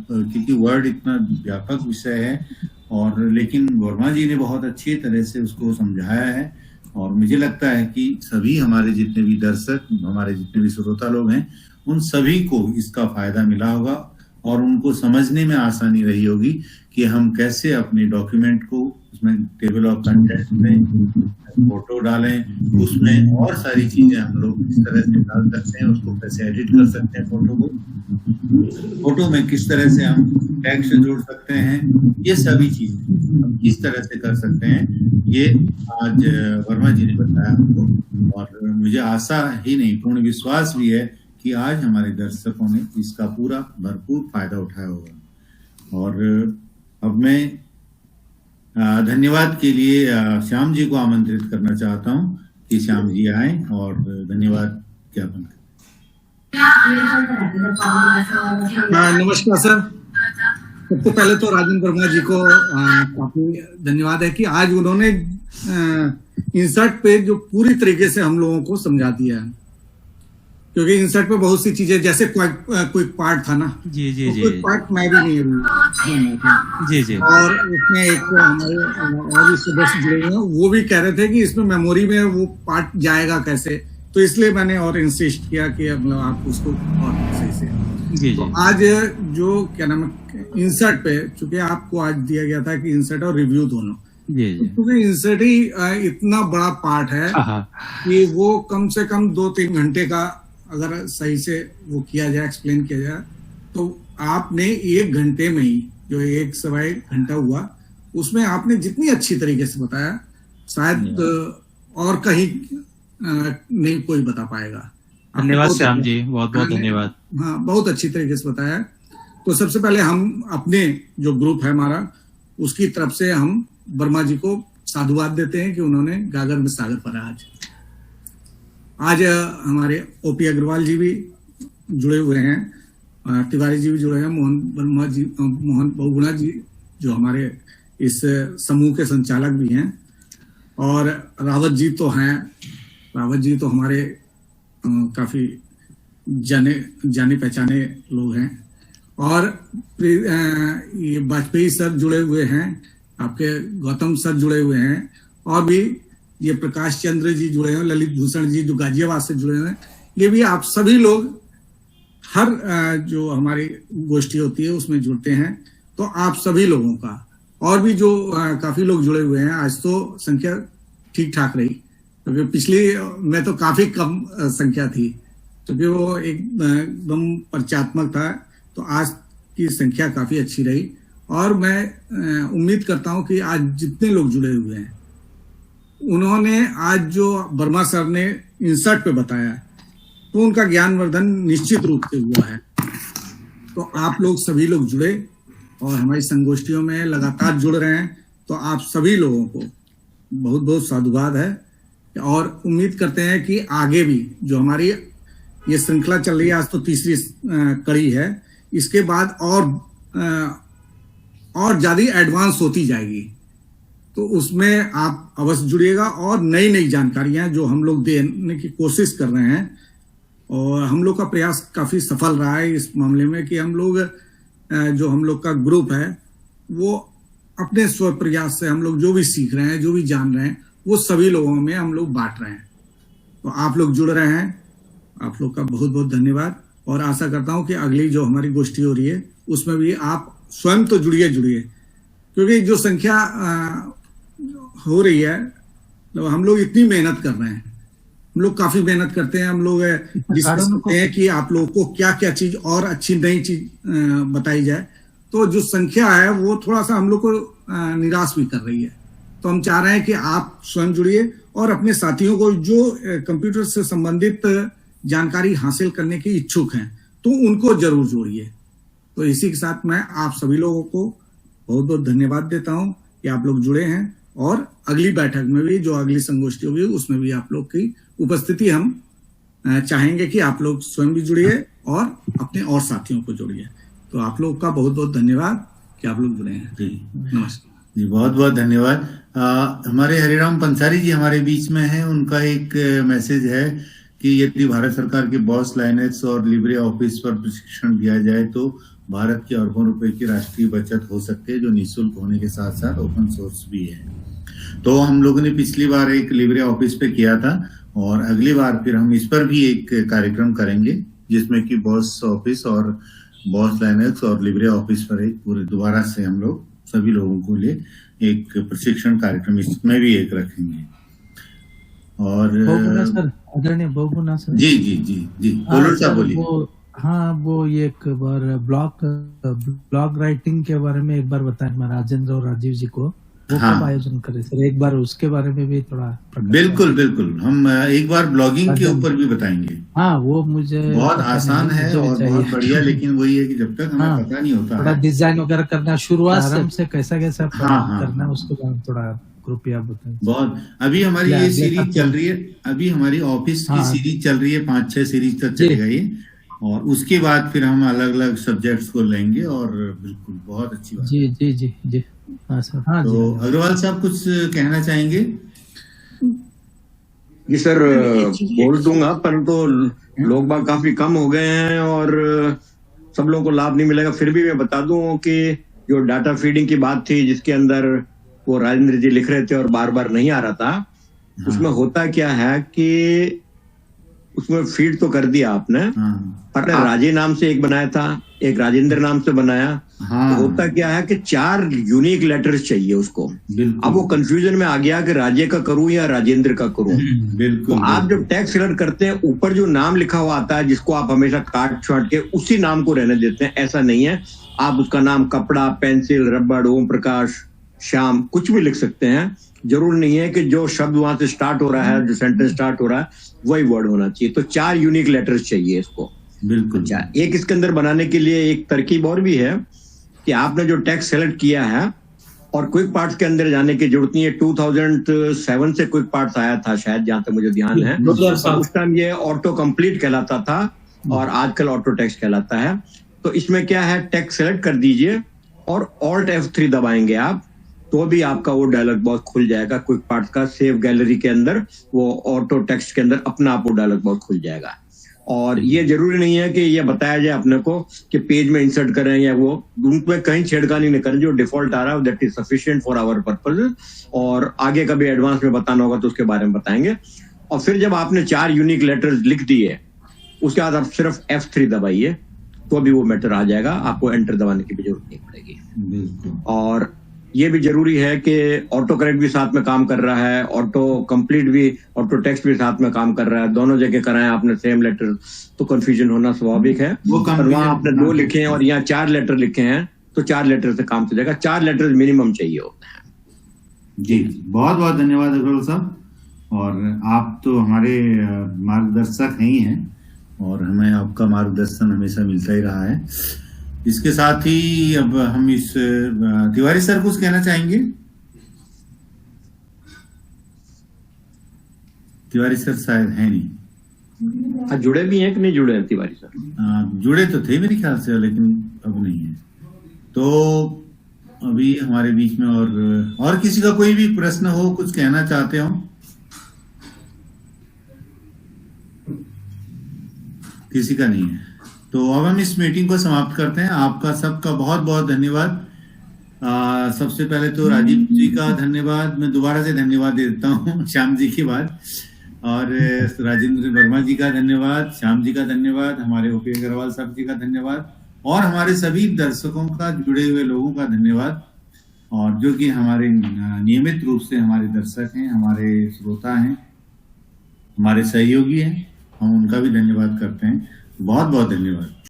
क्योंकि वर्ड इतना व्यापक विषय है, और लेकिन वर्मा जी ने बहुत अच्छी तरह से उसको समझाया है, और मुझे लगता है कि सभी हमारे जितने भी दर्शक, हमारे जितने भी श्रोता लोग हैं, उन सभी को इसका फायदा मिला होगा, और उनको समझने में आसानी रही होगी कि हम कैसे अपने डॉक्यूमेंट को उसमें टेबल ऑफ कंटेंट में फोटो डालें, उसमें और सारी चीजें हम लोग किस तरह से डाल सकते हैं, उसको कैसे एडिट कर सकते हैं, फोटो में किस तरह से हम टेक्स्ट जोड़ सकते हैं, ये सभी चीजें हम किस तरह से कर सकते हैं, ये आज वर्मा जी ने बताया हमको, और मुझे आशा ही नहीं, पूर्ण विश्वास भी है कि आज हमारे दर्शकों ने इसका पूरा भरपूर फायदा उठाया होगा। और अब मैं धन्यवाद के लिए श्याम जी को आमंत्रित करना चाहता हूं कि श्याम जी आए और धन्यवाद ज्ञापन करें। नमस्कार सर। सबसे पहले तो राजेंद्र वर्मा जी को काफी धन्यवाद है कि आज उन्होंने इंसर्ट पे जो पूरी तरीके से हम लोगों को समझा दिया है, क्योंकि इंसर्ट पे बहुत सी चीजें, जैसे क्विक पार्ट था ना, जी, क्विक पार्ट मैं भी नहीं जी, और उसमें एक हमारे और भी सदस्य जुड़े हैं, वो भी कह रहे थे कि इसमें मेमोरी में वो पार्ट जाएगा कैसे, तो इसलिए मैंने और इंसिस्ट किया कि मतलब आप उसको और सही से। तो आज जो क्या नाम है, इंसर्ट पे चूंकि आपको आज दिया गया था कि इंसर्ट और रिव्यू दोनों, क्योंकि इंसर्ट ही इतना बड़ा पार्ट है कि वो कम से कम 2-3 घंटे का अगर सही से वो किया जाए, एक्सप्लेन किया जाए, तो आपने 1 घंटे में ही, जो 1-1.25 घंटा हुआ, उसमें आपने जितनी अच्छी तरीके से बताया, शायद और कहीं नहीं कोई बता पाएगा। धन्यवाद श्याम जी, बहुत बहुत धन्यवाद। हाँ, बहुत अच्छी तरीके से बताया। तो सबसे पहले हम अपने जो ग्रुप है हमारा, उसकी तरफ से हम वर्मा जी को साधुवाद देते हैं कि उन्होंने गागर में सागर पढ़ा। आज हमारे ओपी अग्रवाल जी भी जुड़े हुए हैं, तिवारी जी भी जुड़े हैं, मोहन बहुगुणा जी जो हमारे इस समूह के संचालक भी हैं, और रावत जी तो हैं। रावत जी तो हमारे काफी जाने पहचाने लोग हैं, और ये वाजपेयी सर जुड़े हुए हैं, आपके गौतम सर जुड़े हुए हैं, और भी ये प्रकाश चंद्र जी जुड़े हैं, ललित भूषण जी जो गाजियाबाद से जुड़े हुए हैं। ये भी आप सभी लोग हर जो हमारी गोष्ठी होती है उसमें जुड़ते हैं, तो आप सभी लोगों का, और भी जो काफी लोग जुड़े हुए हैं, आज तो संख्या ठीक ठाक रही, क्योंकि पिछली में तो काफी कम संख्या थी, क्योंकि वो एकदम परिचयात्मक था। तो आज की संख्या काफी अच्छी रही, और मैं उम्मीद करता हूं कि आज जितने लोग जुड़े हुए हैं, उन्होंने आज जो वर्मा सर ने इंसर्ट पे बताया, तो उनका ज्ञानवर्धन निश्चित रूप से हुआ है। तो आप लोग सभी लोग जुड़े और हमारी संगोष्ठियों में लगातार जुड़ रहे हैं, तो आप सभी लोगों को बहुत बहुत साधुवाद है, और उम्मीद करते हैं कि आगे भी जो हमारी ये श्रृंखला चल रही है, आज तो तीसरी कड़ी है, इसके बाद और ज्यादा एडवांस होती जाएगी, तो उसमें आप अवश्य जुड़िएगा। और नई नई जानकारियां जो हम लोग देने की कोशिश कर रहे हैं, और हम लोग का प्रयास काफी सफल रहा है इस मामले में कि हम लोग जो हम लोग का ग्रुप है, वो अपने स्व प्रयास से हम लोग जो भी सीख रहे हैं, जो भी जान रहे हैं, वो सभी लोगों में हम लोग बांट रहे हैं। तो आप लोग जुड़ रहे हैं, आप लोग का बहुत बहुत धन्यवाद, और आशा करता हूं कि अगली जो हमारी गोष्ठी हो रही है उसमें भी आप स्वयं तो जुड़िए, क्योंकि जो संख्या हो रही है, तो हम लोग इतनी मेहनत कर रहे हैं, हम लोग काफी मेहनत करते हैं, हम लोग डिस्कस करते हैं कि आप लोगों को क्या क्या चीज और अच्छी नई चीज बताई जाए। तो जो संख्या है वो थोड़ा सा हम लोग को निराश भी कर रही है, तो हम चाह रहे हैं कि आप स्वयं जुड़िए और अपने साथियों को जो कंप्यूटर से संबंधित जानकारी हासिल करने के इच्छुक हैं, तो उनको जरूर जोड़िए। तो इसी के साथ मैं आप सभी लोगों को बहुत बहुत धन्यवाद देता हूं कि आप लोग जुड़े हैं, और अगली बैठक में भी, जो अगली संगोष्ठी होगी, उसमें भी आप लोग की उपस्थिति हम चाहेंगे कि आप लोग स्वयं भी जुड़िए और अपने और साथियों को जोड़िए। तो आप लोग का बहुत बहुत धन्यवाद कि आप लोग जुड़े हैं। जी नमस्कार जी, बहुत बहुत धन्यवाद। हमारे हरिराम पंसारी जी हमारे बीच में हैं, उनका एक मैसेज है कि यदि भारत सरकार के बॉस लाइनेक्स और लिब्रे ऑफिस पर प्रशिक्षण दिया जाए तो भारत के अरबों रुपए की राष्ट्रीय बचत हो सकती है, जो निःशुल्क होने के साथ साथ ओपन सोर्स भी है। तो हम लोगों ने पिछली बार एक लिब्रे ऑफिस पे किया था, और अगली बार फिर हम इस पर भी एक कार्यक्रम करेंगे, जिसमें कि बॉस ऑफिस और बॉस लाइनेक्स और लिब्रे ऑफिस पर एक पूरे दोबारा से हम लोग सभी लोगों को लिए एक प्रशिक्षण कार्यक्रम इसमें भी एक रखेंगे। और सर, आदरणीय बहुगुणा सर, जी जी जी जी, बोलो साहब, बोलिए। वो ये एक बार ब्लॉग राइटिंग के बारे में एक बार बताएं राजेंद्र और राजीव जी को, वो कब आयोजन करें सर, एक बार उसके बारे में भी थोड़ा। बिल्कुल बिल्कुल, हम एक बार ब्लॉगिंग के ऊपर भी बताएंगे। हाँ, वो मुझे बहुत आसान है और बहुत बढ़िया, लेकिन वही है कि जब तक हमें पता नहीं होता थोड़ा डिजाइन वगैरह करना, शुरुआत से कैसा करना, उसके बारे में थोड़ा कृपया बताएं। बहुत, अभी हमारी ये सीरीज चल रही है, अभी हमारी ऑफिस की सीरीज चल रही है, 5-6 सीरीज तक चलेगा ये, और उसके बाद फिर हम अलग अलग सब्जेक्ट्स को लेंगे, और बिल्कुल बहुत अच्छी बात। जी जी जी जी, हाँ सर। हाँ तो अग्रवाल साहब कुछ कहना चाहेंगे? जी सर, बोल दूंगा, परंतु लोग बाग काफी कम हो गए हैं और सब लोगों को लाभ नहीं मिलेगा। फिर भी मैं बता दूं कि जो डाटा फीडिंग की बात थी, जिसके अंदर वो राजेंद्र जी लिख रहे थे और बार बार नहीं आ रहा था, उसमें होता क्या है कि उसमें फीड तो कर दिया आपने, पर राजे नाम से एक बनाया था, एक राजेंद्र नाम से बनाया। तो होता क्या है कि 4 यूनिक लेटर्स चाहिए उसको। अब वो कंफ्यूजन में आ गया कि राजे का करूं या राजेंद्र का करूं। तो आप जब टैग सिलेक्ट करते हैं, ऊपर जो नाम लिखा हुआ आता है, जिसको आप हमेशा काट छाट के उसी नाम को रहने देते हैं, ऐसा नहीं है। आप उसका नाम कपड़ा, पेंसिल, रबड़, ओम प्रकाश, श्याम, कुछ भी लिख सकते हैं। जरूर नहीं है कि जो शब्द वहां से स्टार्ट हो रहा है, जो सेंटेंस स्टार्ट हो रहा है, वही वर्ड होना चाहिए। तो 4 यूनिक लेटर्स चाहिए इसको। बिल्कुल। अच्छा, एक इसके अंदर बनाने के लिए एक तरकीब और भी है कि आपने जो टेक्स्ट सेलेक्ट किया है और क्विक पार्ट्स के अंदर जाने की जरूरत नहीं है। 2007 से क्विक पार्ट्स आया था शायद, जहां तक मुझे ध्यान है। उस टाइम ये ऑटो कंप्लीट कहलाता था और आजकल ऑटो टेक्स्ट कहलाता है। तो इसमें क्या है, टेक्स्ट सेलेक्ट कर दीजिए और Alt F3 दबाएंगे आप, तो भी आपका वो डायलॉग बॉक्स खुल जाएगा क्विक पार्ट्स का। सेव गैलरी के अंदर वो ऑटो टेक्स्ट के अंदर अपना आप वो डायलॉग बॉक्स खुल जाएगा। और ये जरूरी नहीं है कि ये बताया जाए अपने को कि पेज में इंसर्ट करें या वो, उनमें कहीं छेड़खानी नहीं करें। जो डिफॉल्ट आ रहा है that is sufficient for our purpose, और आगे कभी एडवांस में बताना होगा तो उसके बारे में बताएंगे। और फिर जब आपने 4 यूनिक लेटर्स लिख दिए, उसके बाद आप सिर्फ F3 दबाइए तो भी वो मैटर आ जाएगा, आपको एंटर दबाने की भी जरूरत नहीं पड़ेगी। बिल्कुल। और ये भी जरूरी है कि ऑटो करेक्ट भी साथ में काम कर रहा है, ऑटो कंप्लीट भी, ऑटो टेक्स्ट भी साथ में काम कर रहा है। दोनों जगह कराएं आपने सेम लेटर तो कंफ्यूजन होना स्वाभाविक है। और वहां आपने 2 लिखे हैं और यहाँ 4 लेटर लिखे हैं, तो 4 लेटर से काम चल जाएगा। 4 लेटर मिनिमम चाहिए होते हैं। जी, बहुत बहुत धन्यवाद अग्रवाल साहब। और आप तो हमारे मार्गदर्शक ही हैं और हमें आपका मार्गदर्शन हमेशा मिलता ही रहा है। इसके साथ ही अब हम इस तिवारी सर कुछ कहना चाहेंगे? तिवारी सर शायद है नहीं। जुड़े भी हैं कि नहीं जुड़े हैं तिवारी सर? जुड़े तो थे मेरे ख्याल से, लेकिन अब नहीं है। तो अभी हमारे बीच में और किसी का कोई भी प्रश्न हो, कुछ कहना चाहते हो? किसी का नहीं है, तो अब हम इस मीटिंग को समाप्त करते हैं। आपका सबका बहुत बहुत धन्यवाद। सबसे पहले तो राजीव जी का धन्यवाद, मैं दोबारा से धन्यवाद देता हूँ श्याम जी के बाद, और राजेंद्र वर्मा जी का धन्यवाद, श्याम जी का धन्यवाद, हमारे ओपी अग्रवाल साहब जी का धन्यवाद, और हमारे सभी दर्शकों का, जुड़े हुए लोगों का धन्यवाद, और जो कि हमारे नियमित रूप से हमारे दर्शक हैं, हमारे श्रोता हैं, हमारे सहयोगी हैं, हम उनका भी धन्यवाद करते हैं। बहुत बहुत धन्यवाद।